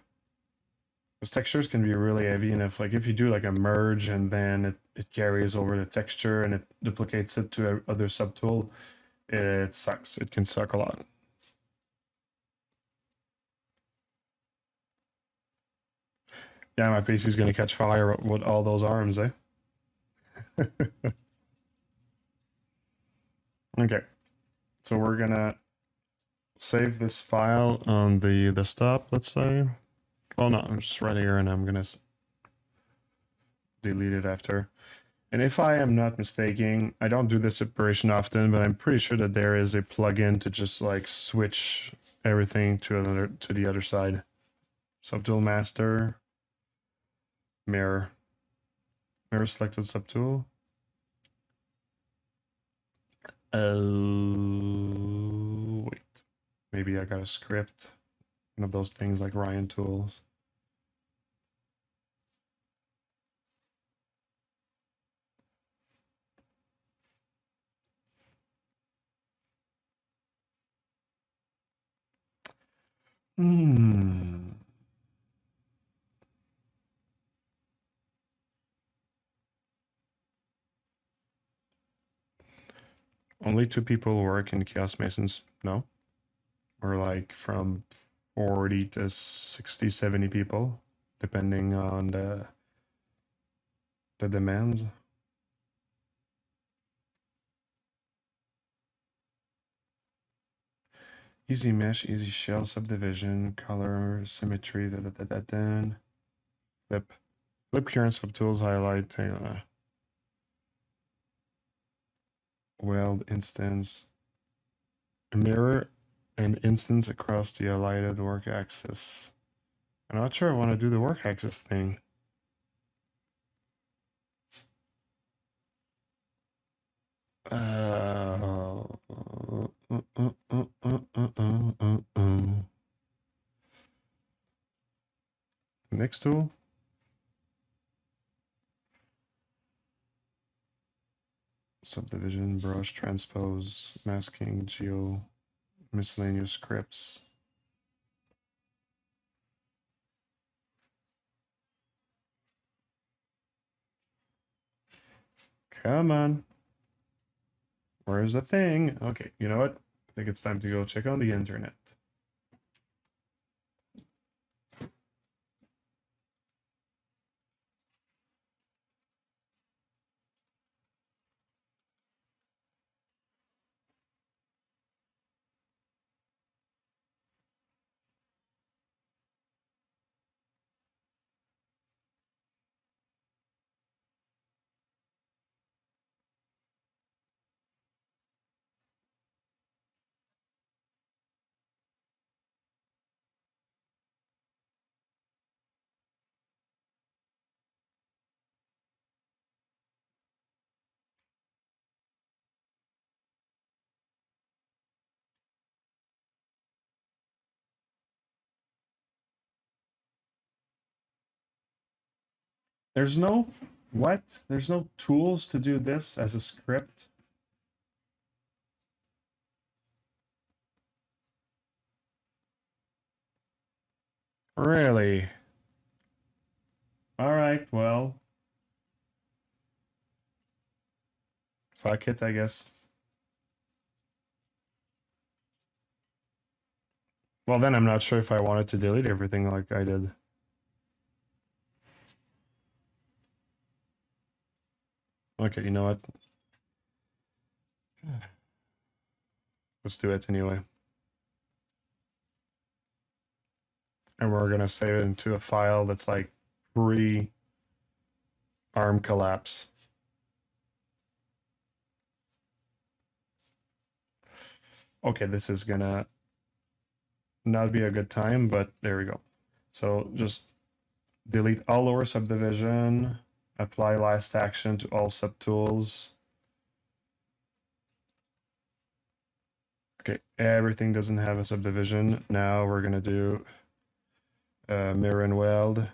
Because textures can be really heavy, and if you do like a merge and then it carries over the texture and it duplicates it to other subtool, it sucks. It can suck a lot. Yeah, my PC is going to catch fire with all those arms, eh? Okay, so we're going to save this file on the desktop, let's say. Well, no, I'm just right here, and I'm going to delete it after. And if I am not mistaken, I don't do this separation often, but I'm pretty sure that there is a plugin to just like switch everything to the other side. Subtool master, mirror. Mirror selected subtool. Wait. Maybe I got a script. One of those things like Ryan tools. Only 2 people work in Chaos Masons? No. Or like from 40 to 60, 70 people, depending on the demands. Easy mesh, easy shell, subdivision, color, symmetry, flip. Flip current subtools, highlight, weld instance, mirror an instance across the highlighted work axis. I'm not sure I want to do the work axis thing. Next tool. Subdivision, brush, transpose, masking, geo, miscellaneous scripts. Come on. Where's the thing? Okay, you know what? I think it's time to go check on the internet. There's no what? There's no tools to do this as a script. Really? All right, well. Fuck it, I guess. Well, then I'm not sure if I wanted to delete everything like I did. Okay, you know what? Let's do it anyway. And we're gonna save it into a file that's like pre-arm collapse. Okay, this is gonna not be a good time, but there we go. So just delete all lower subdivision, apply last action to all subtools. Okay, everything doesn't have a subdivision. Now we're gonna do mirror and weld.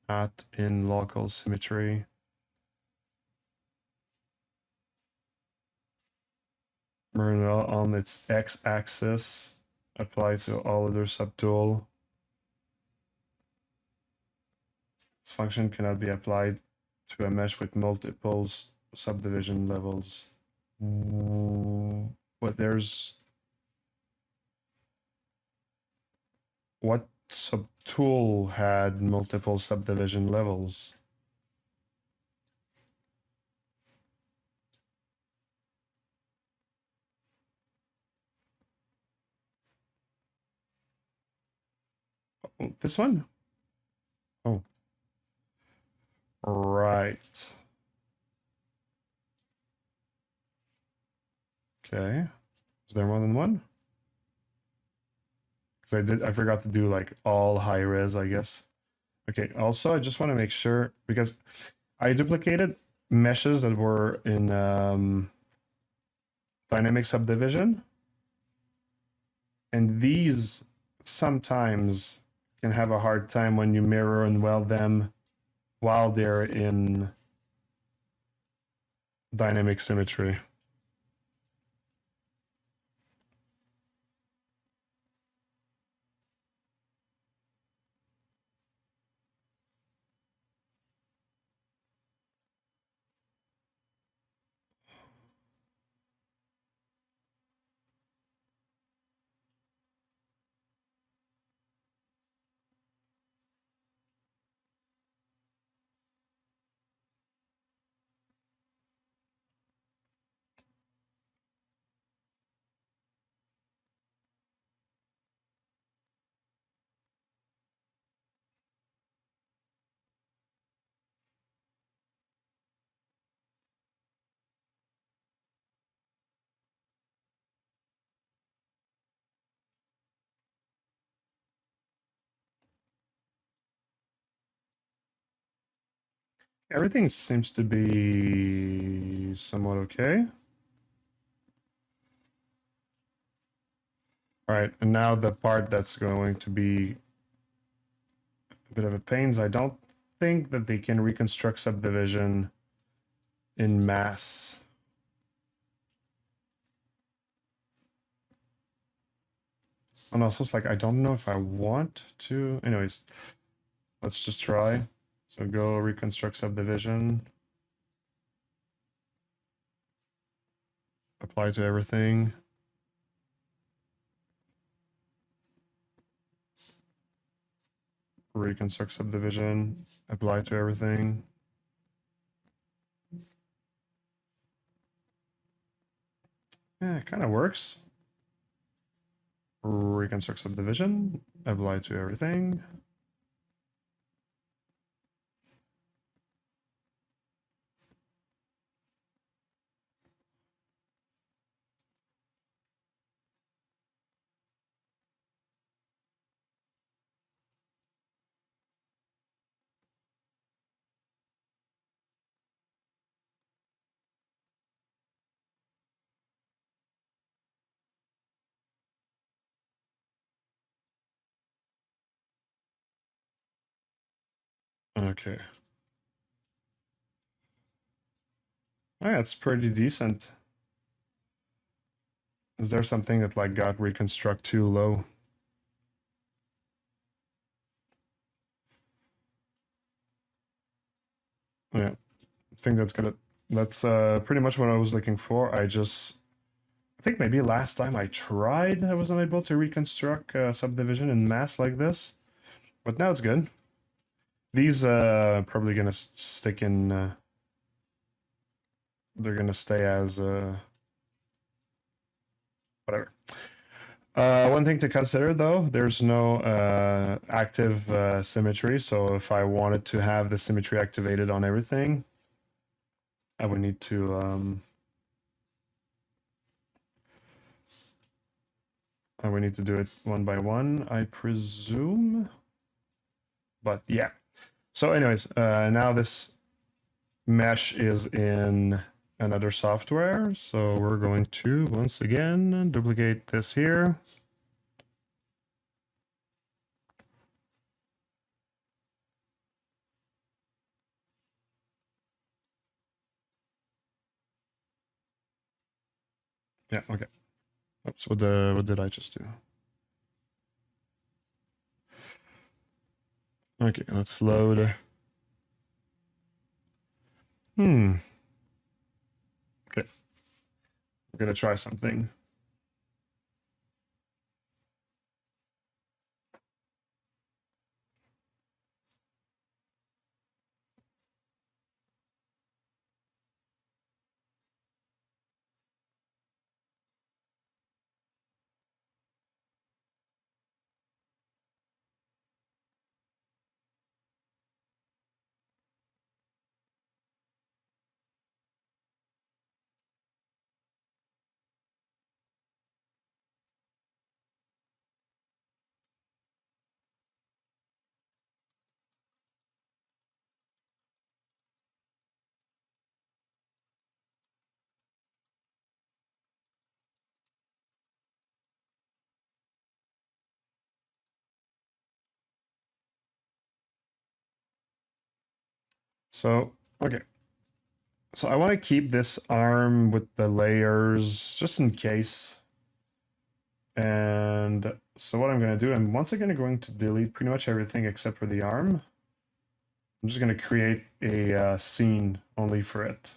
Not in local symmetry. Mirror and weld on its x-axis. Apply to all other subtool. This function cannot be applied to a mesh with multiple subdivision levels. But there's... What subtool had multiple subdivision levels? Oh, this one? Oh. Right. Okay. Is there more than one? Because I forgot to do like all high res, I guess. Okay, also I just want to make sure because I duplicated meshes that were in dynamic subdivision, and these sometimes can have a hard time when you mirror and weld them while they're in dynamic symmetry. Everything seems to be somewhat okay. All right, and now the part that's going to be a bit of a pain is I don't think that they can reconstruct subdivision in mass. And also it's like, I don't know if I want to. Anyways, let's just try. So go reconstruct subdivision. Apply to everything. Reconstruct subdivision. Apply to everything. Yeah, it kind of works. Reconstruct subdivision. Apply to everything. Okay. Yeah, it's pretty decent. Is there something that like got reconstruct too low? Yeah, I think that's pretty much what I was looking for. I think maybe last time I tried, I was unable to reconstruct subdivision in mass like this, but now it's good. These probably gonna stick in. They're gonna stay as whatever. One thing to consider though, there's no active symmetry. So if I wanted to have the symmetry activated on everything, I would need to do it one by one, I presume. But yeah. So anyways, now this mesh is in another software. So we're going to, once again, duplicate this here. Yeah, okay. Oops, what did I just do? Okay, let's load. Okay. We're gonna try something. So, okay. So I want to keep this arm with the layers just in case. And so what I'm going to do, I'm once again going to delete pretty much everything except for the arm. I'm just going to create a scene only for it.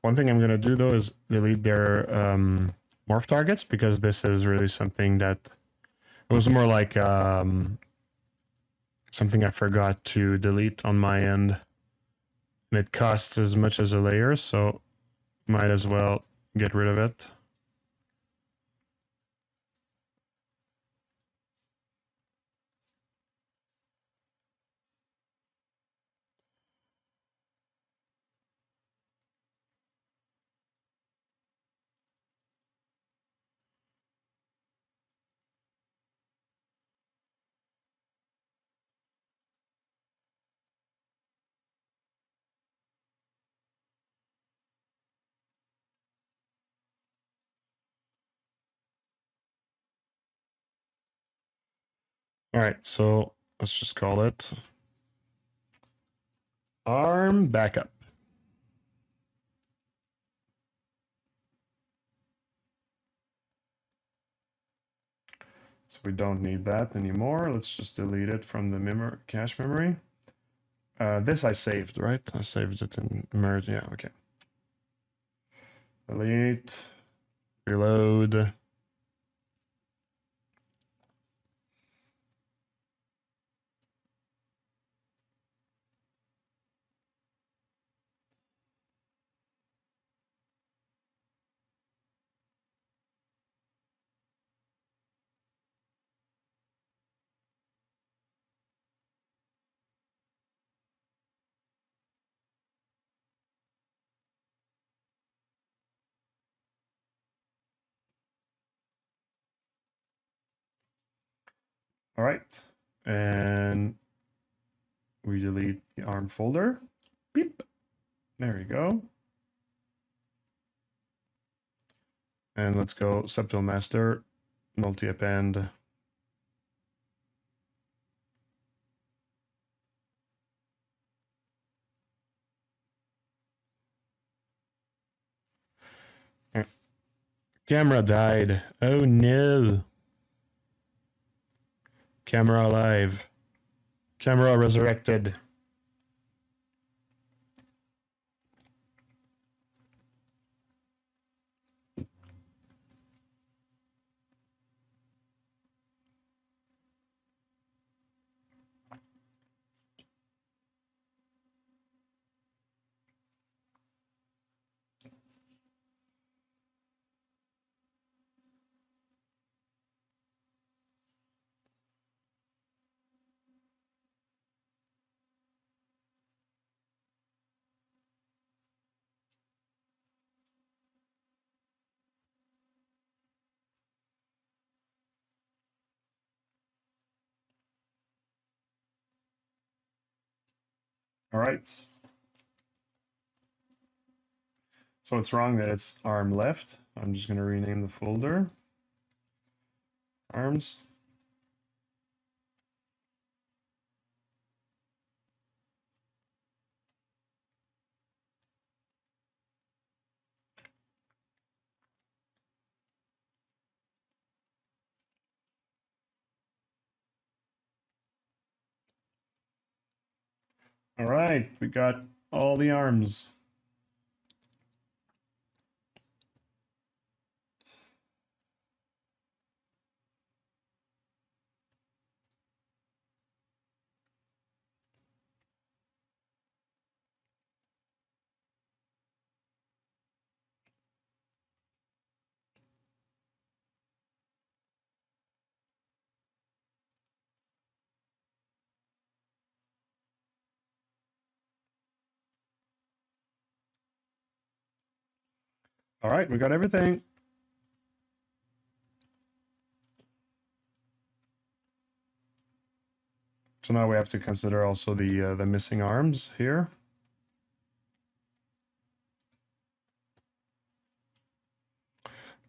One thing I'm going to do though is delete their morph targets, because this is really something that it was more like something I forgot to delete on my end. And it costs as much as a layer, so might as well get rid of it. All right, so let's just call it arm backup. So we don't need that anymore. Let's just delete it from the cache memory. This I saved, right? I saved it in merge. Yeah, okay. Delete, reload. All right, and we delete the arm folder. Beep. There we go. And let's go subtool master, multi-append. Camera died. Oh no. Camera alive. Camera resurrected. All right. So it's wrong that it's arm left. I'm just going to rename the folder. Arms. All right, we got all the arms. All right, we got everything. So now we have to consider also the missing arms here.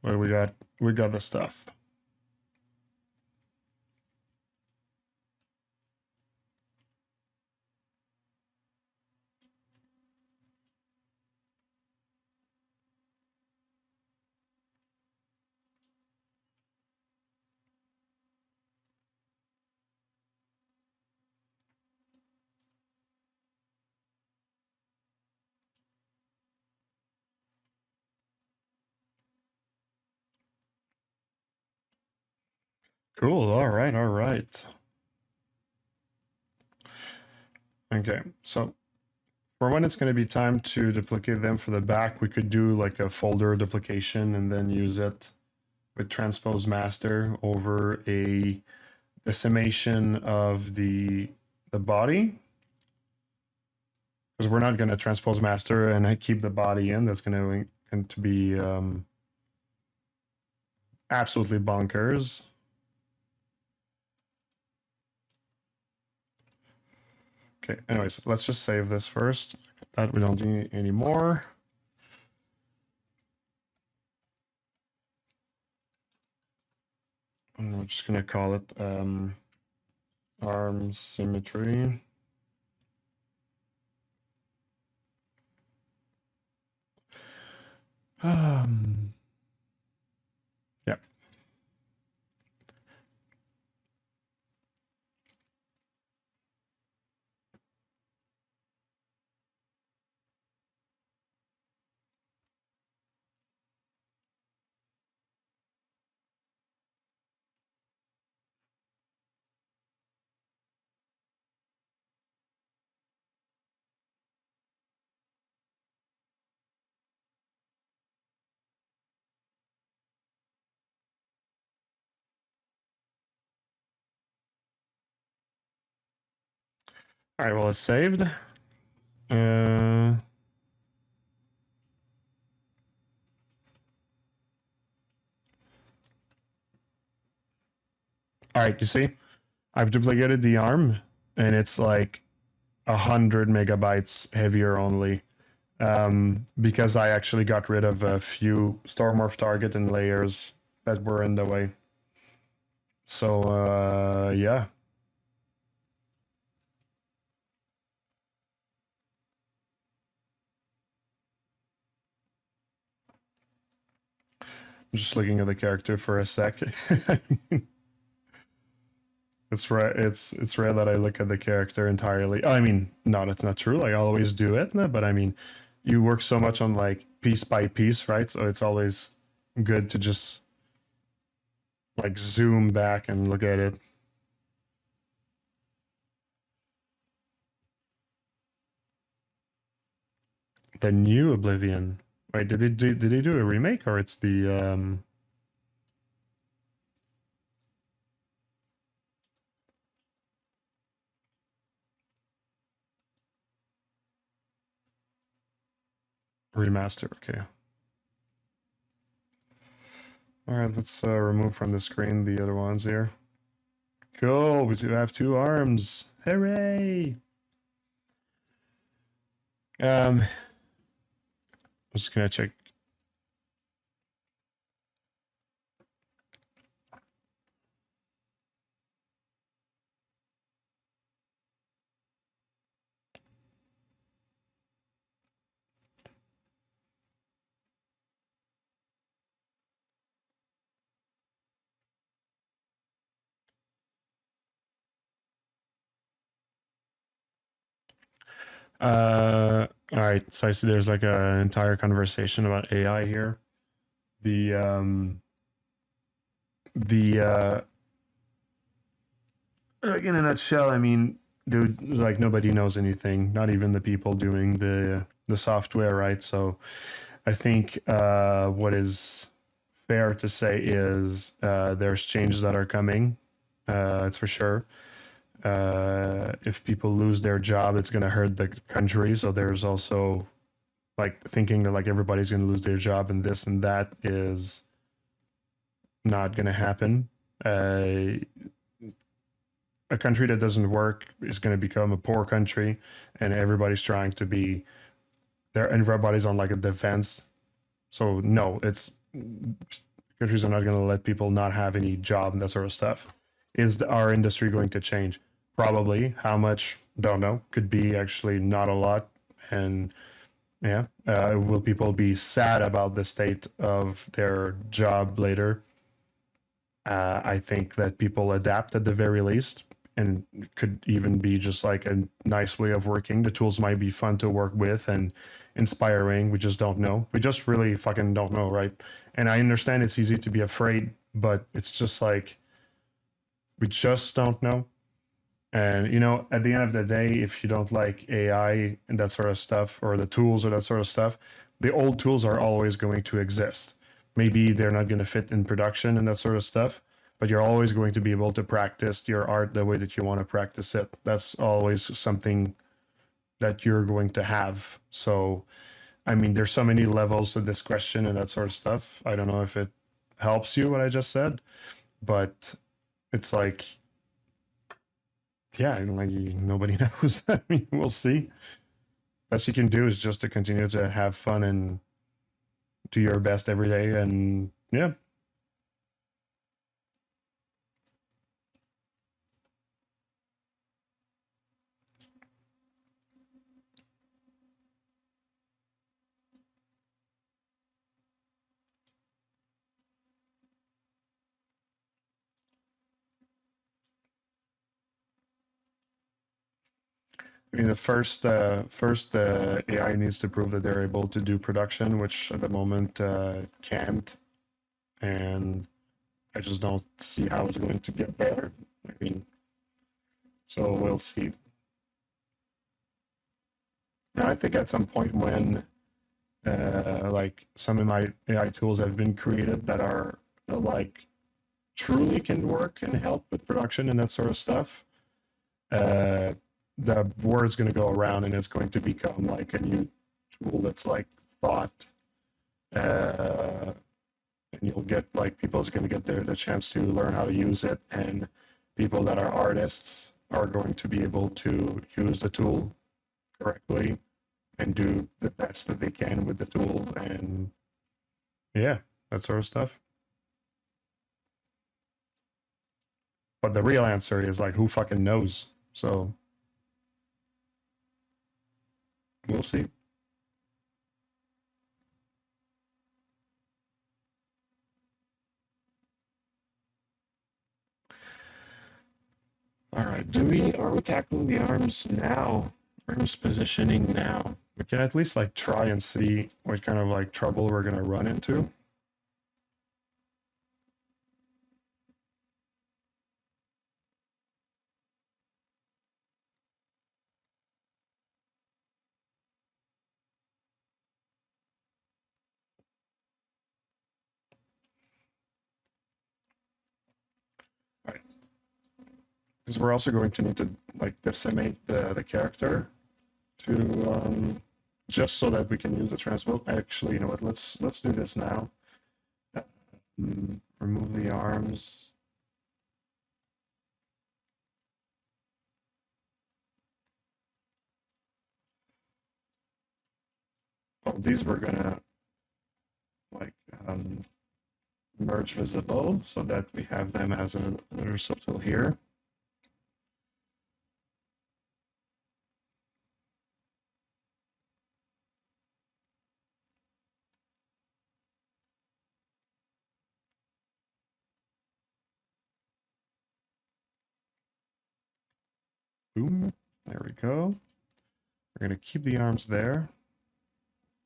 But we got the stuff. Cool. All right. All right. Okay. So for when it's going to be time to duplicate them for the back, we could do like a folder duplication and then use it with transpose master over a decimation of the body, because we're not going to transpose master and keep the body in. That's going to be absolutely bonkers. Okay, anyways, let's just save this first. That we don't do anymore. And I'm just gonna call it arm symmetry. Yeah. All right, well, it's saved. All right, you see, I've duplicated the arm, and it's like 100 megabytes heavier only, because I actually got rid of a few Stormorph target and layers that were in the way. So yeah. I'm just looking at the character for a sec. It's rare. It's rare that I look at the character entirely. I mean, no, that's not true. Like, I always do it, no, but I mean, you work so much on like piece by piece, right? So it's always good to just like zoom back and look at it. The new Oblivion. Wait, did he do a remake, or it's the remaster? Okay. All right, let's remove from the screen the other ones here. Cool, we do have 2 arms. Hooray! I'm just gonna check. All right, so I see there's like an entire conversation about AI here. The like, in a nutshell, I mean, dude, like, nobody knows anything, not even the people doing the software, right? So I think what is fair to say is there's changes that are coming. It's for sure. If people lose their job, it's going to hurt the country. So there's also like thinking that like everybody's going to lose their job and this and that is not going to happen. a country that doesn't work is going to become a poor country, and everybody's trying to be there, and everybody's on like a defense. So no, it's countries are not going to let people not have any job and that sort of stuff. Is our industry going to change? Probably. How much? Don't know. Could be actually not a lot. And yeah, will people be sad about the state of their job later? I think that people adapt at the very least, and could even be just like a nice way of working. The tools might be fun to work with and inspiring. We just don't know. We just really fucking don't know, right? And I understand it's easy to be afraid, but it's just like we just don't know. And you know, at the end of the day, if you don't like AI and that sort of stuff, or the tools or that sort of stuff, the old tools are always going to exist. Maybe they're not going to fit in production and that sort of stuff, but you're always going to be able to practice your art the way that you want to practice it. That's always something that you're going to have. So, I mean, there's so many levels of this question and that sort of stuff. I don't know if it helps you what I just said, but it's like, yeah, like nobody knows. I mean, we'll see. Best you can do is just to continue to have fun and do your best every day. And yeah, I mean, the first AI needs to prove that they're able to do production, which at the moment can't, and I just don't see how it's going to get there. I mean, so we'll see. And I think at some point when like some of my AI tools have been created that are like truly can work and help with production and that sort of stuff, uh, the word's going to go around and it's going to become like a new tool that's like thought, and you'll get like people's going to get the chance to learn how to use it, and people that are artists are going to be able to use the tool correctly and do the best that they can with the tool, and yeah, that sort of stuff. But the real answer is like, who fucking knows? So we'll see. All right, are we tackling the arms now? Arms positioning now. We can at least like try and see what kind of like trouble we're gonna run into. Right. Because we're also going to need to like decimate the character to just so that we can use the transpose. Actually, you know what? Let's do this now. Remove the arms. Oh, these we're gonna like merge visible so that we have them as another subtool here. Boom. There we go. We're going to keep the arms there.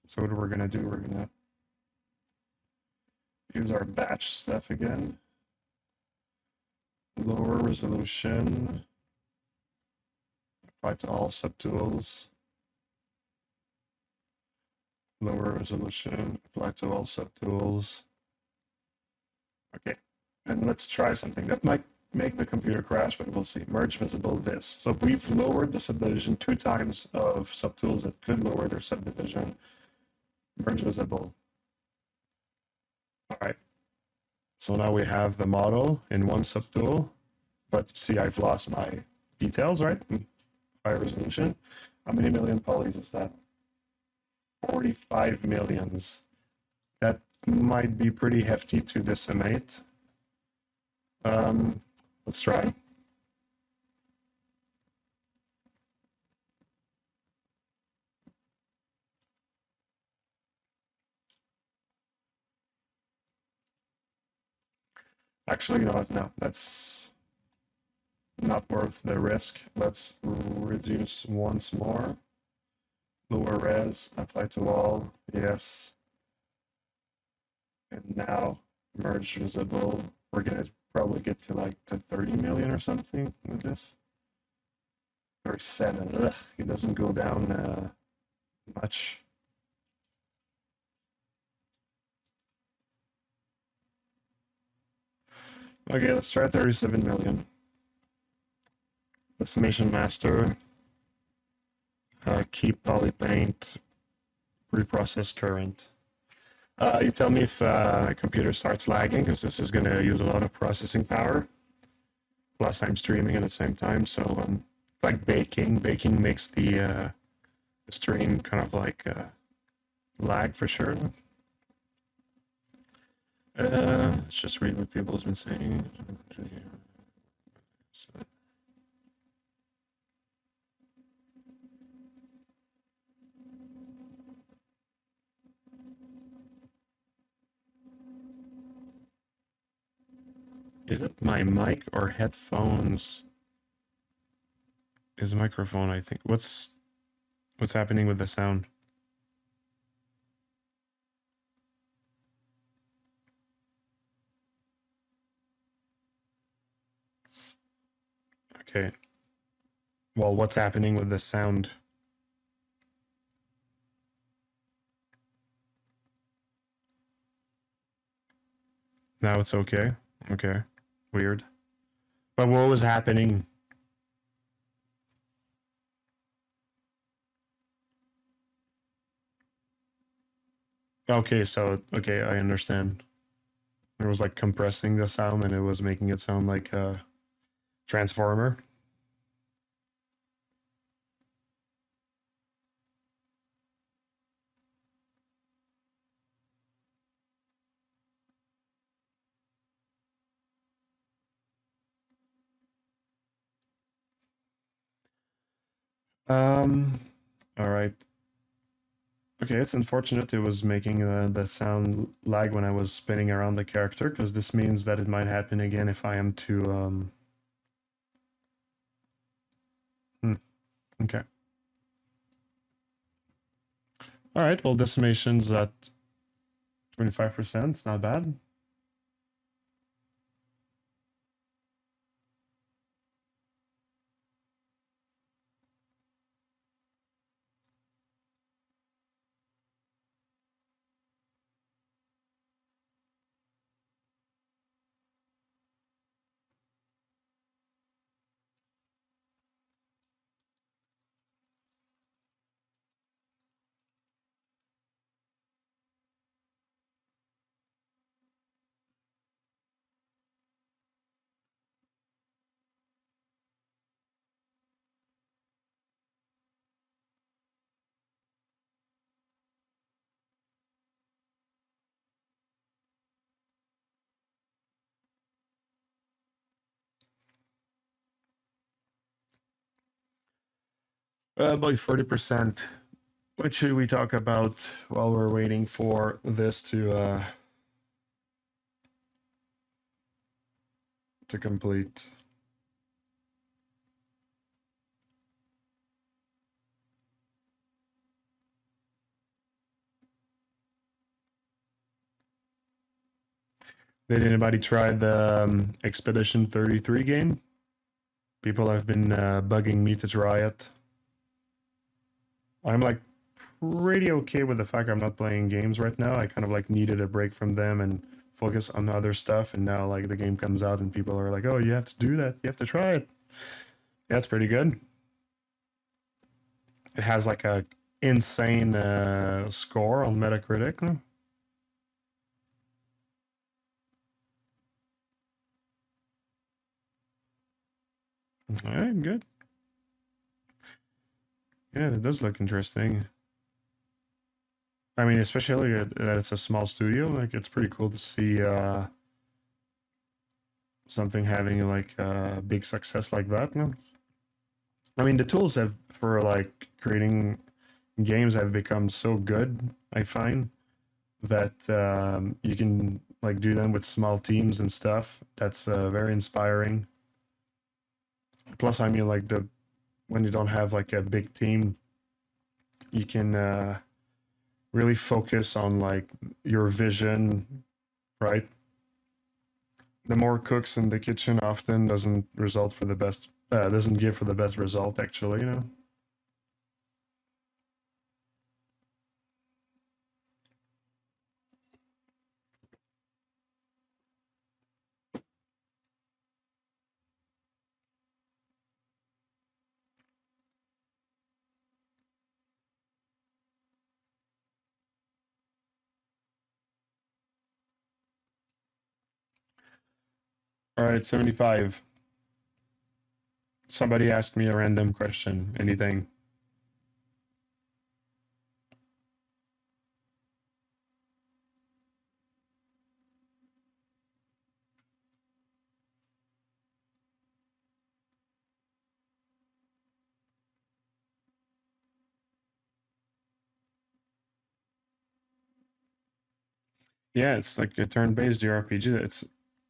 So what we're going to do, we're going to use our batch stuff again. Lower resolution. Apply to all subtools. Lower resolution. Apply to all subtools. Okay. And let's try something that might make the computer crash, but we'll see. Merge visible this. So we've lowered the subdivision 2 times of subtools that could lower their subdivision. Merge visible. All right. So now we have the model in one subtool, But see, I've lost my details, right? High resolution. How many million polys is that? 45 millions. That might be pretty hefty to decimate. Let's try. Actually, no, that's not worth the risk. Let's reduce once more. Lower res, apply to all, yes. And now merge visible. We're gonna probably get to like to 30 million or something with this. 37, ugh, it doesn't go down much. Okay, let's try 37 million. Decimation master. Keep polypaint. Reprocess current. You tell me if computer starts lagging, because this is going to use a lot of processing power. Plus, I'm streaming at the same time, so like baking makes the stream kind of like lag for sure. Let's just read what people have been saying. Is it my mic or headphones? Is microphone, I think. What's happening with the sound? Okay. Well, what's happening with the sound? Now it's okay. Okay. Weird. But what was happening? Okay, so okay, I understand. It was like compressing the sound and it was making it sound like a transformer. All right. Okay, it's unfortunate it was making the sound lag when I was spinning around the character, because this means that it might happen again if I am to okay. All right, well, decimation's at 25%. It's not bad. By 40%. What should we talk about while we're waiting for this to complete? Did anybody try the Expedition 33 game? People have been bugging me to try it. I'm like pretty okay with the fact I'm not playing games right now. I kind of like needed a break from them and focus on other stuff. And now like the game comes out and people are like, "Oh, you have to do that. You have to try it." That's pretty good. It has like a insane score on Metacritic. All right, good. Yeah, it does look interesting. I mean, especially that it's a small studio, like it's pretty cool to see something having like a big success like that. No? I mean, the tools have for like creating games have become so good, I find, that you can like do them with small teams and stuff. That's very inspiring. Plus, I mean, like the when you don't have like a big team, you can really focus on like your vision, right? The more cooks in the kitchen often doesn't result for the best. Doesn't give for the best result, actually. You know. All right, 75. Somebody asked me a random question. Anything? Yeah, it's like a turn-based JRPG. It's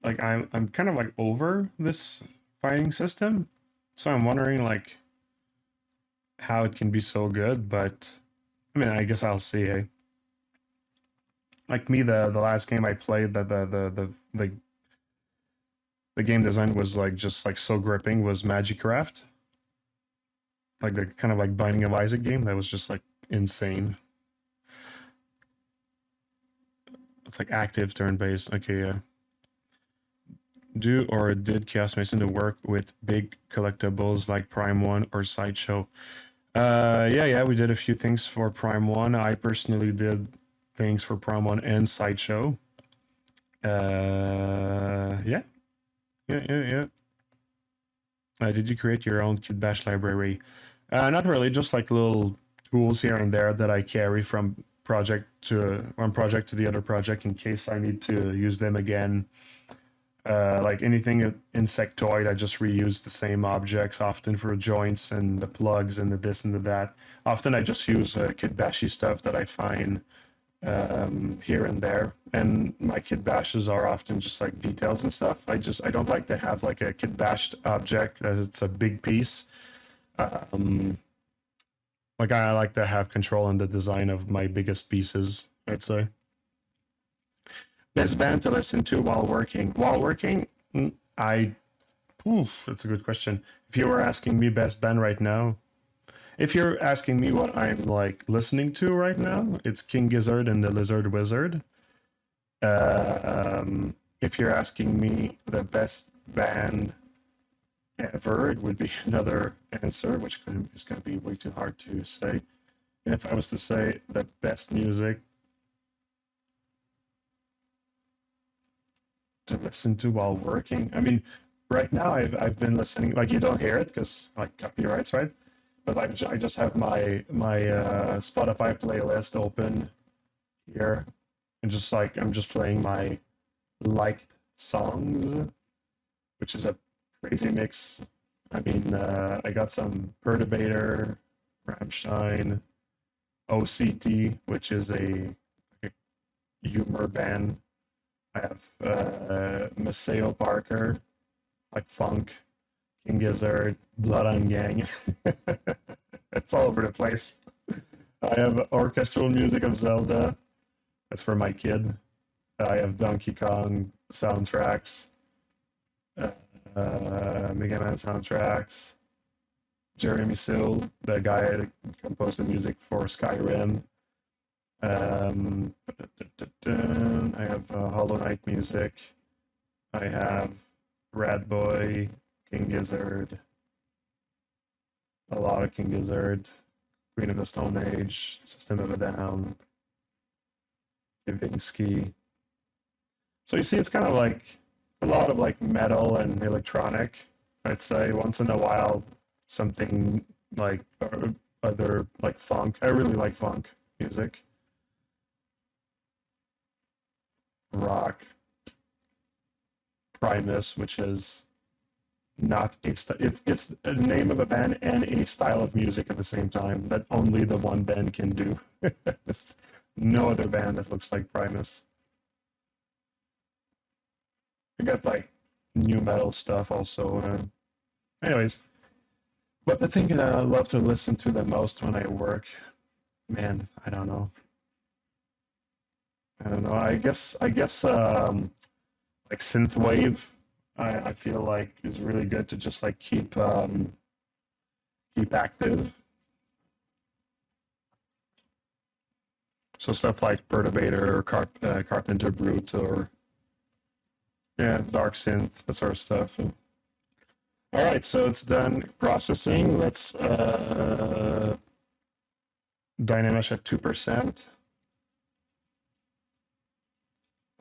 like I'm kind of like over this fighting system, so I'm wondering like how it can be so good. But I mean, I guess I'll see. Eh? Like me, the last game I played, the game design was like just like so gripping. Was Magicraft, like the kind of like Binding of Isaac game that was just like insane. It's like active turn-based. Okay, yeah. Do or did Chaos Mason to work with big collectibles like Prime One or Sideshow? Yeah, we did a few things for Prime One. I personally did things for Prime One and Sideshow. Yeah, yeah. Did you create your own Kid Bash library? Not really, just like little tools here and there that I carry from project to one project to the other project in case I need to use them again. Like anything insectoid, I just reuse the same objects, often for joints and the plugs and the this and the that. Often I just use Kitbashi stuff that I find here and there. And my Kitbashes are often just like details and stuff. I don't like to have like a Kitbashed object as it's a big piece. Um, like I like to have control in the design of my biggest pieces, I'd say. Best band to listen to while working. While working, I. Oof, that's a good question. If you were asking me best band right now, if you're asking me what I'm like listening to right now, it's King Gizzard and the Lizard Wizard. If you're asking me the best band ever, it would be another answer, which is going to be way too hard to say. And if I was to say the best music to listen to while working, I mean, right now I've been listening. Like you don't hear it because like copyrights, right? But I just have my Spotify playlist open here, and just like I'm just playing my liked songs, which is a crazy mix. I mean, I got some Perturbator, Rammstein, OCT, which is a humor band. I have Maceo Parker, like funk, King Gizzard, Blood on Gang. It's all over the place. I have orchestral music of Zelda. That's for my kid. I have Donkey Kong soundtracks, Mega Man soundtracks. Jeremy Sill, the guy that composed the music for Skyrim. I have Hollow Knight music. I have Rad Boy, King Gizzard, a lot of King Gizzard, Queen of the Stone Age, System of a Down, Kavinsky. So you see, it's kind of like a lot of like metal and electronic. I'd say once in a while, something like other like funk. I really like funk music, rock, Primus, which is not a it's a name of a band and a style of music at the same time that only the one band can do. There's no other band that looks like Primus. I got like new metal stuff also. Anyways, but the thing that I love to listen to the most when I work, man, I don't know. I don't know. I guess like synthwave. I feel like is really good to just like keep active. So stuff like Perturbator or Carpenter Brute or yeah, Dark Synth, that sort of stuff. All right, so it's done processing. Let's Dynamesh at 2%.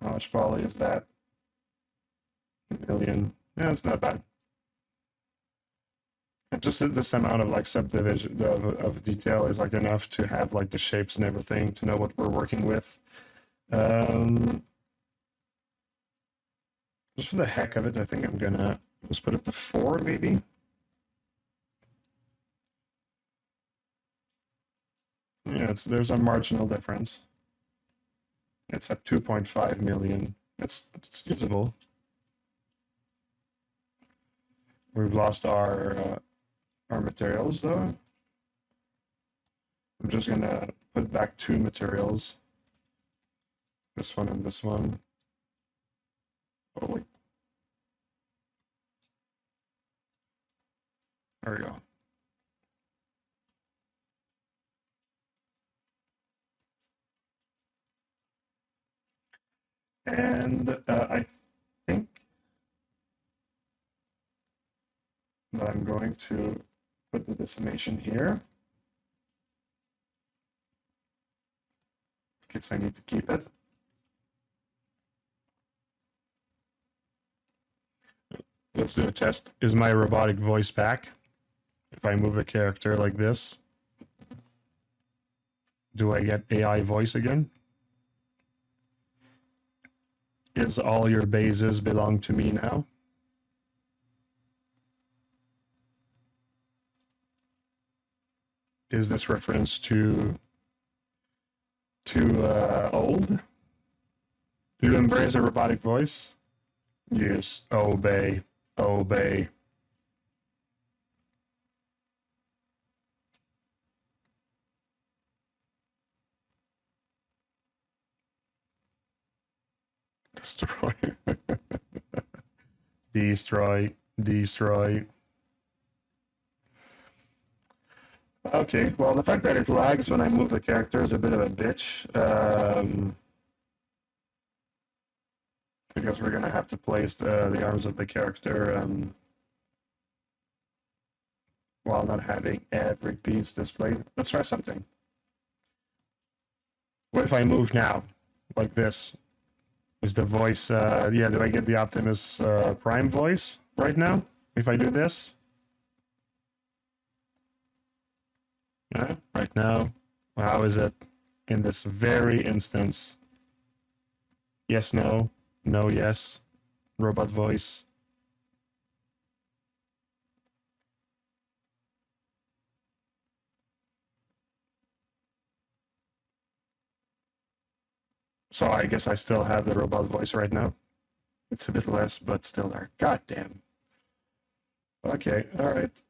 How much poly is that? A million. Yeah, it's not bad. And just this amount of like subdivision of detail is like enough to have like the shapes and everything to know what we're working with. Just for the heck of it, I think I'm gonna just put it to 4 maybe. Yeah, there's a marginal difference. It's at 2.5 million. It's usable. We've lost our materials though. I'm just gonna put back 2 materials. This one and this one. Oh wait. There we go. And I think that I'm going to put the decimation here because I need to keep it. Let's do a test. Is my robotic voice back? If I move the character like this, do I get AI voice again? Is all your bases belong to me now? Is this reference to old? Do you embrace a robotic voice? Yes, obey, obey. Destroy. Destroy, destroy. Okay, well, the fact that it lags when I move the character is a bit of a bitch. Because we're gonna have to place the arms of the character while not having every piece displayed. Let's try something. What if I move now, like this? Is the voice, yeah, do I get the Optimus Prime voice right now if I do this? Yeah, right now. How is it in this very instance? Yes, no, no, yes, robot voice. So I guess I still have the robot voice right now. It's a bit less, but still there. God damn. Okay, all right.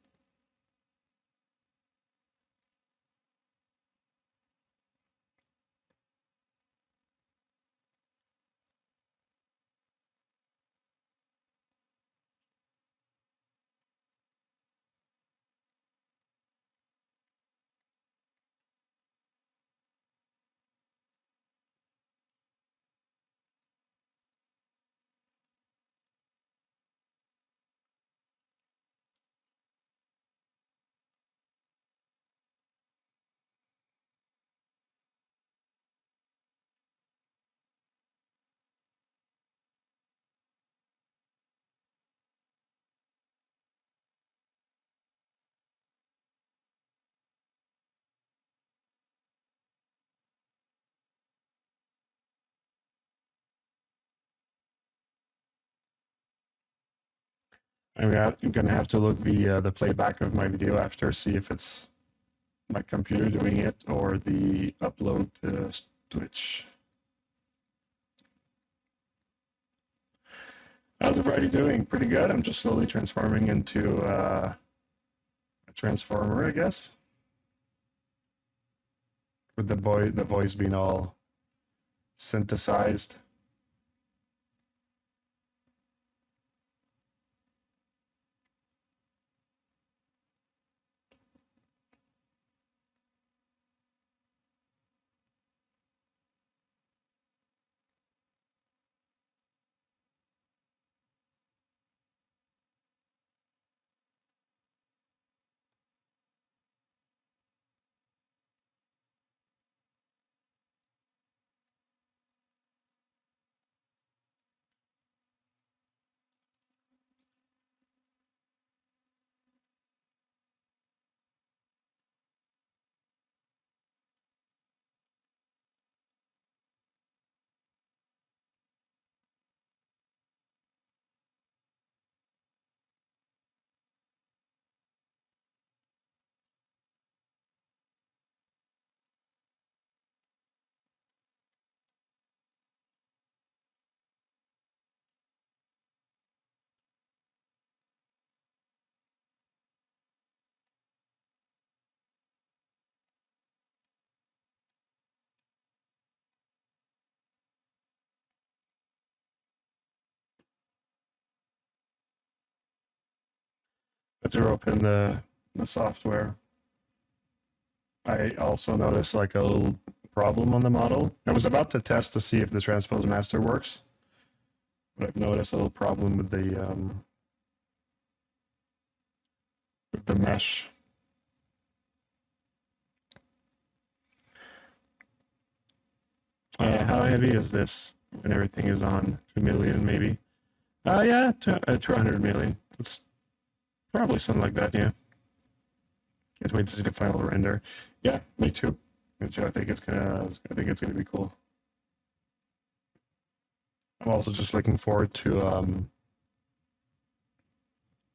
I'm gonna have to look the playback of my video after, see if it's my computer doing it or the upload to Twitch. How's everybody doing? Pretty good. I'm just slowly transforming into a transformer, I guess. With the voice being all synthesized. Let's open the software. I also noticed like a little problem on the model. I was about to test to see if the transpose master works, but I've noticed a little problem with the mesh. How heavy is this when everything is on? 2 million maybe. Yeah, 200 million. It's probably something like that. Yeah. Can't wait to see the final render. Yeah, me too. Me too. I think it's gonna be cool. I'm also just looking forward to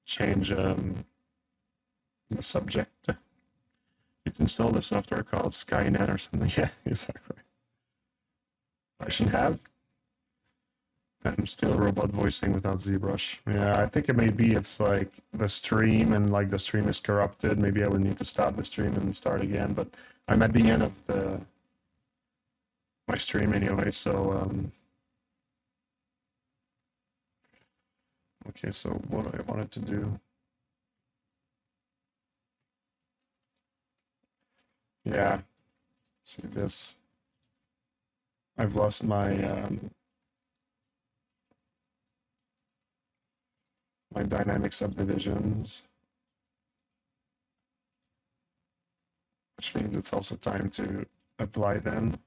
change the subject. You can install the software called Skynet or something. Yeah, exactly. I should have. I'm still robot voicing without ZBrush. Yeah, I think it may be it's like the stream and like the stream is corrupted. Maybe I would need to stop the stream and start again. But I'm at the end of my stream anyway, so okay, so what I wanted to do. Yeah. See this. I've lost my dynamic subdivisions, which means it's also time to apply them.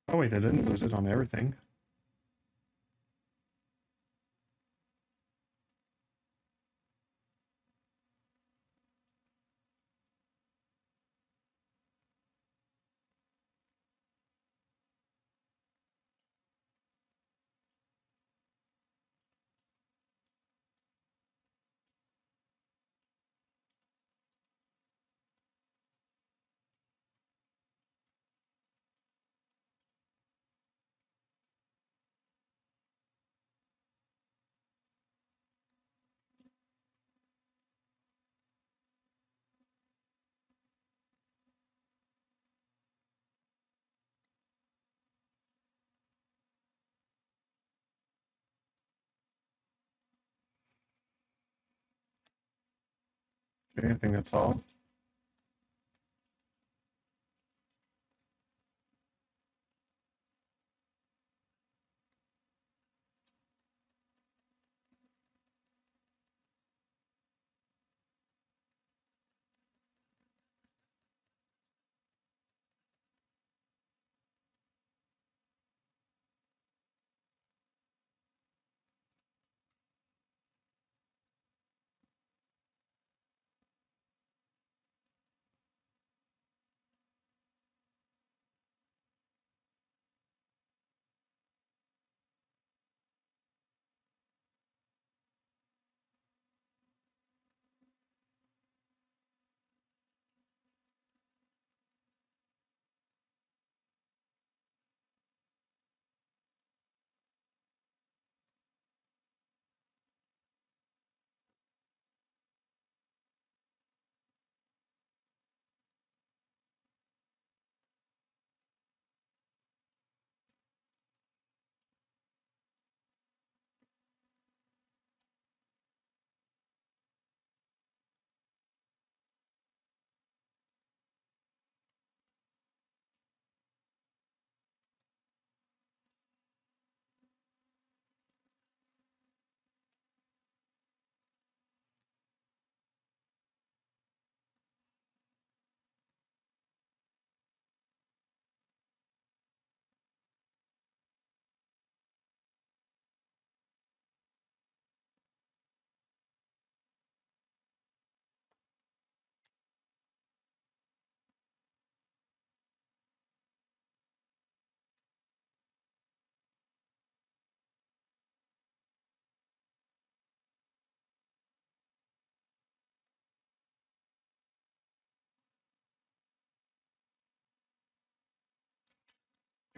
Oh wait, I didn't lose it on everything. Okay, I think that's all.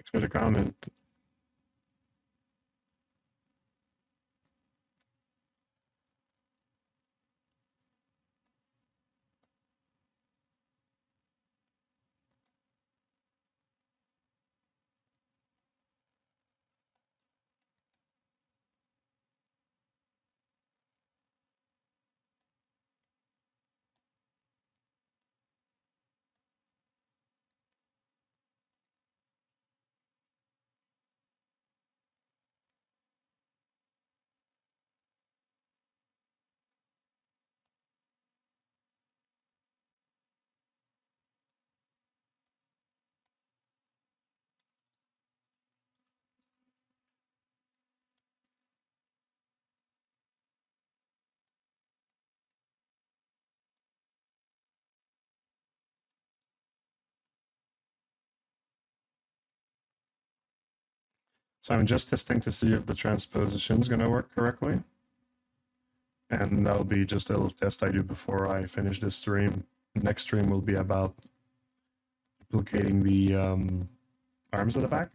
Thanks for the comment. So I'm just testing to see if the transposition is going to work correctly. And that'll be just a little test I do before I finish this stream. The next stream will be about duplicating the arms at the back.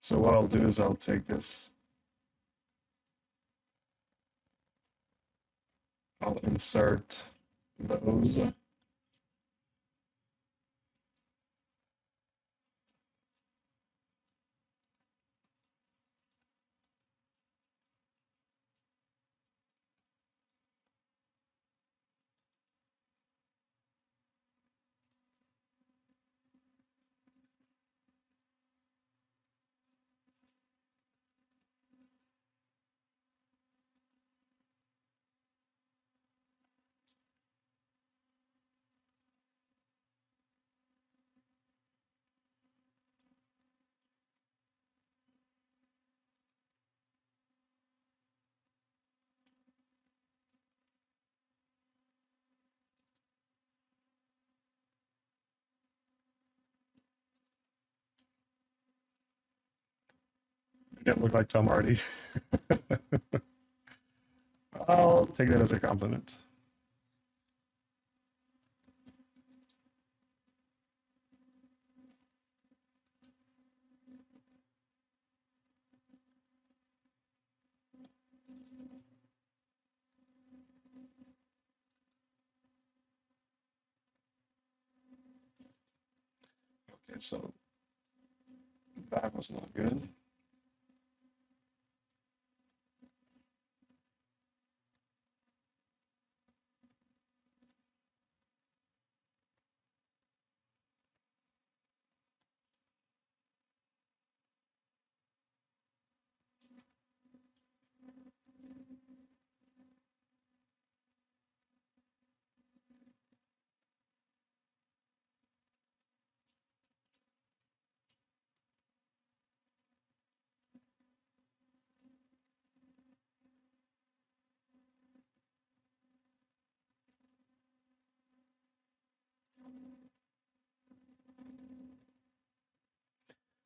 So what I'll do is I'll take this, I'll insert those. You don't look like Tom Hardy. I'll take that as a compliment. Okay, so that was not good.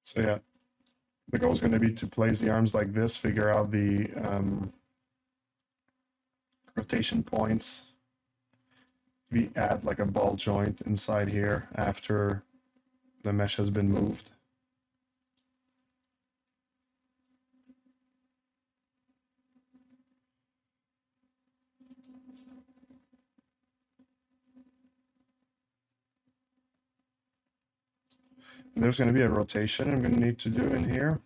So yeah, the goal is going to be to place the arms like this, figure out the rotation points. We add like a ball joint inside here after the mesh has been moved. And there's going to be a rotation I'm going to need to do in here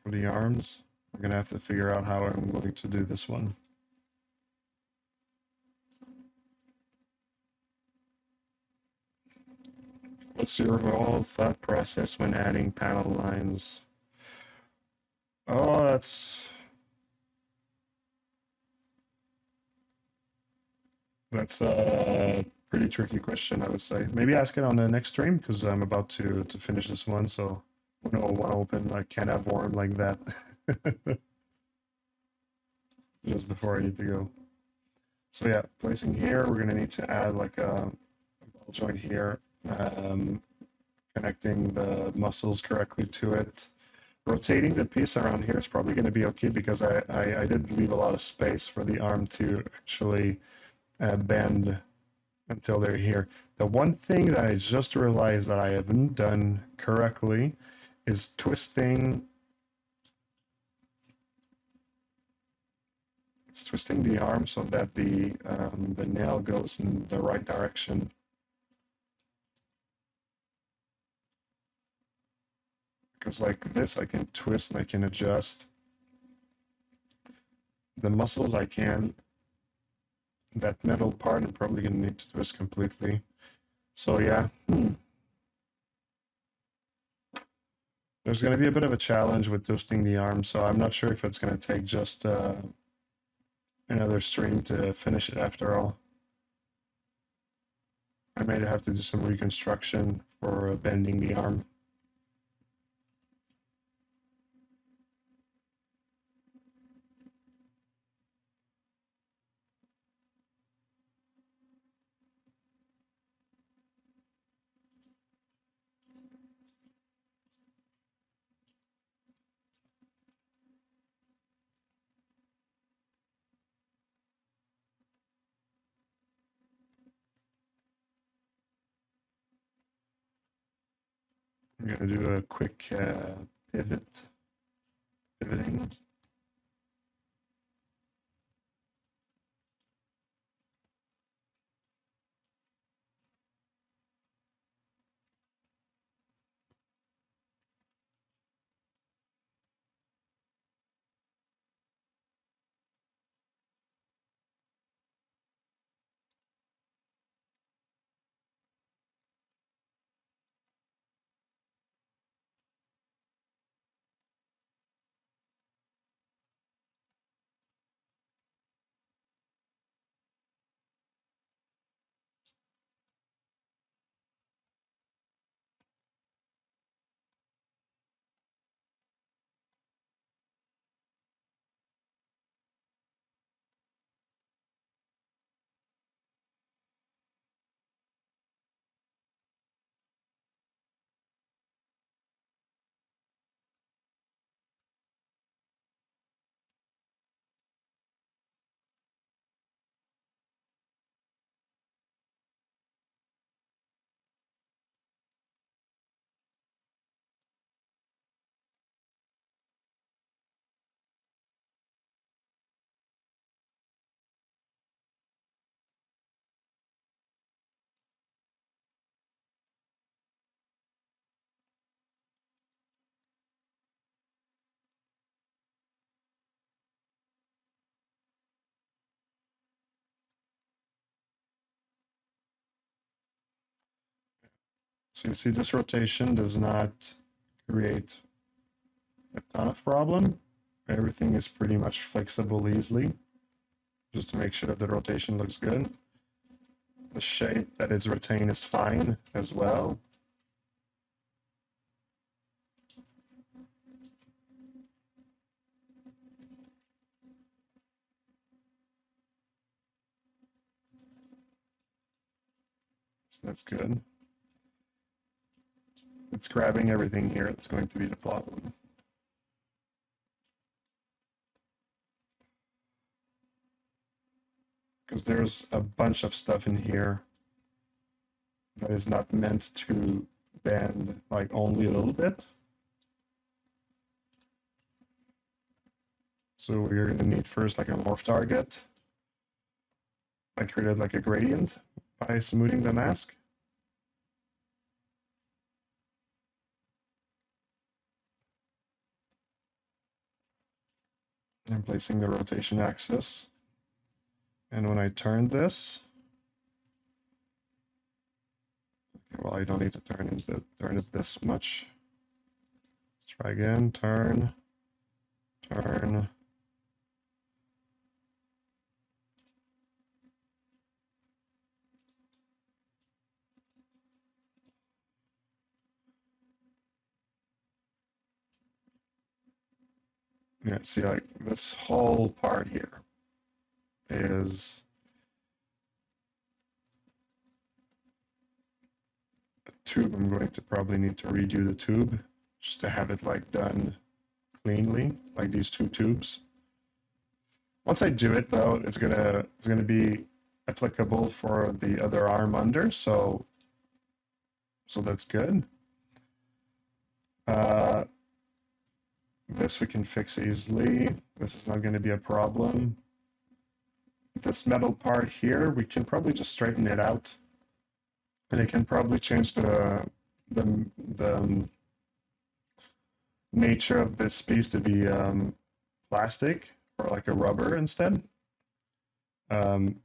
for the arms. I'm going to have to figure out how I'm going to do this one. What's your overall thought process when adding panel lines? Oh, that's a pretty tricky question, I would say. Maybe ask it on the next stream, because I'm about to finish this one, so when I want to open, I can't have warm like that. just before I need to go. So yeah, placing here, we're gonna need to add like a ball joint here, connecting the muscles correctly to it. Rotating the piece around here is probably going to be okay because I did leave a lot of space for the arm to actually bend until they're here. The one thing that I just realized that I haven't done correctly is twisting. It's twisting the arm so that the nail goes in the right direction. Because like this, I can twist and I can adjust. The muscles I can. That metal part, I'm probably going to need to twist completely. So yeah. There's going to be a bit of a challenge with twisting the arm, so I'm not sure if it's going to take just another stream to finish it after all. I might have to do some reconstruction for bending the arm. I'm going to do a quick pivoting. So you see this rotation does not create a ton of problem. Everything is pretty much flexible easily, just to make sure that the rotation looks good. The shape that is retained is fine as well. So that's good. It's grabbing everything here. It's going to be the problem. Because there's a bunch of stuff in here that is not meant to bend like only a little bit. So we're going to need first like a morph target. I created like a gradient by smoothing the mask. And placing the rotation axis. And when I turn this, okay, well, I don't need to turn it this much. Let's try again, turn. Yeah, see like this whole part here. is a tube. I'm going to probably need to redo the tube just to have it like done cleanly, like these two tubes. Once I do it though, it's gonna be applicable for the other arm under, so that's good. This we can fix easily. This is not going to be a problem. This metal part here, we can probably just straighten it out, and I can probably change the nature of this piece to be plastic or like a rubber instead.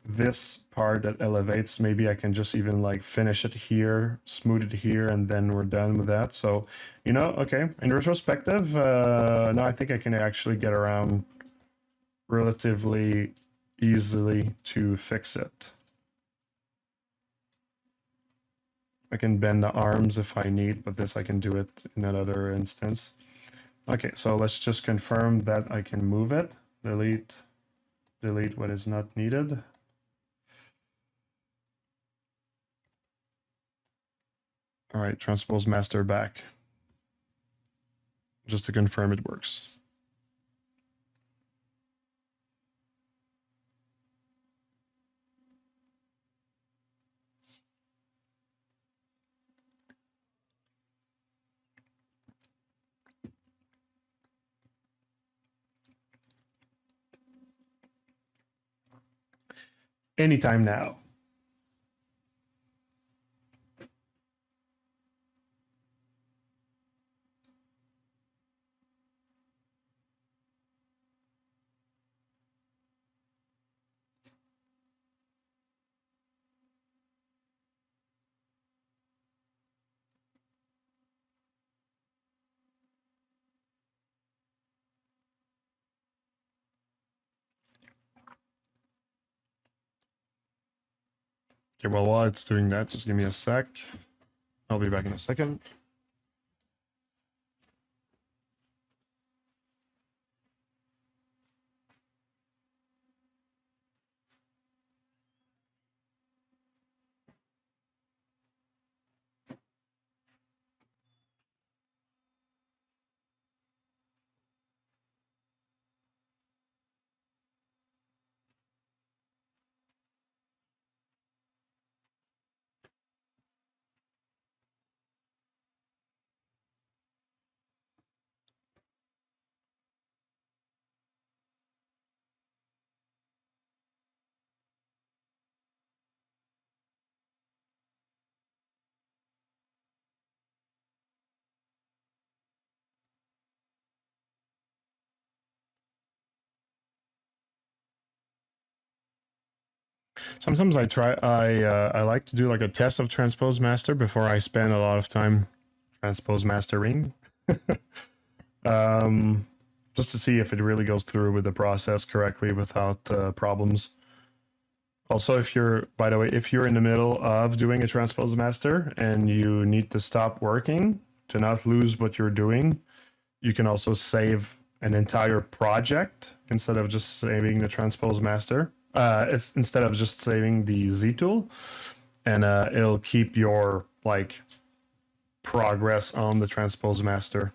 This part that elevates, maybe I can just even like finish it here, smooth it here, and then we're done with that. So, you know, okay, in retrospective, no, I think I can actually get around relatively easily to fix it. I can bend the arms if I need, but this I can do it in another instance. Okay, so let's just confirm that I can move it. Delete what is not needed. All right, transpose master back. Just to confirm it works. Anytime now. Okay, well, while it's doing that, just give me a sec. I'll be back in a second. Sometimes I like to do like a test of transpose master before I spend a lot of time transpose mastering. Just to see if it really goes through with the process correctly without problems. Also, by the way, if you're in the middle of doing a transpose master and you need to stop working to not lose what you're doing, you can also save an entire project instead of just saving the transpose master. It's instead of just saving the Z tool, and it'll keep your like progress on the transpose master.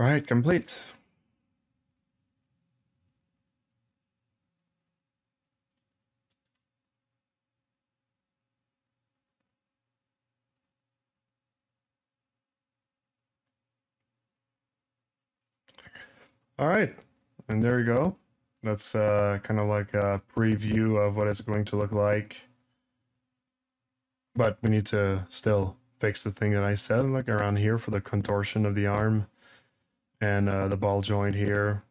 All right, complete. All right, and there you go. That's kind of like a preview of what it's going to look like. But we need to still fix the thing that I said, like around here for the contortion of the arm and the ball joint here.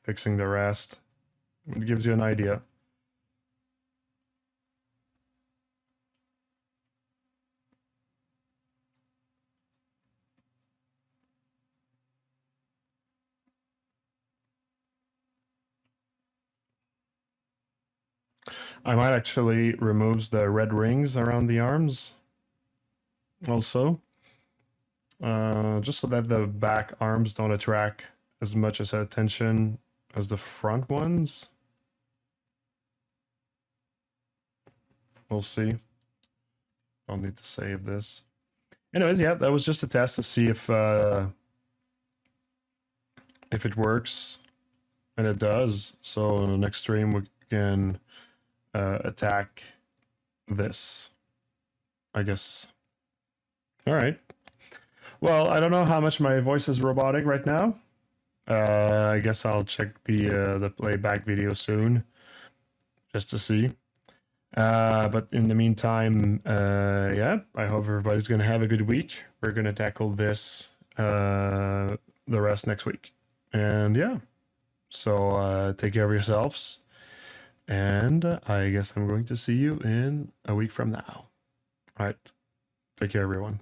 Fixing the rest. It gives you an idea. I might actually remove the red rings around the arms also. Just so that the back arms don't attract as much as attention as the front ones. We'll see. I'll need to save this. Anyways, yeah, that was just a test to see if it works, and it does. So next stream we can attack this, I guess. All right. Well, I don't know how much my voice is robotic right now. I guess I'll check the playback video soon, just to see. But in the meantime, yeah, I hope everybody's gonna have a good week. We're gonna tackle this the rest next week, and yeah. So take care of yourselves, and I guess I'm going to see you in a week from now. All right, take care, everyone.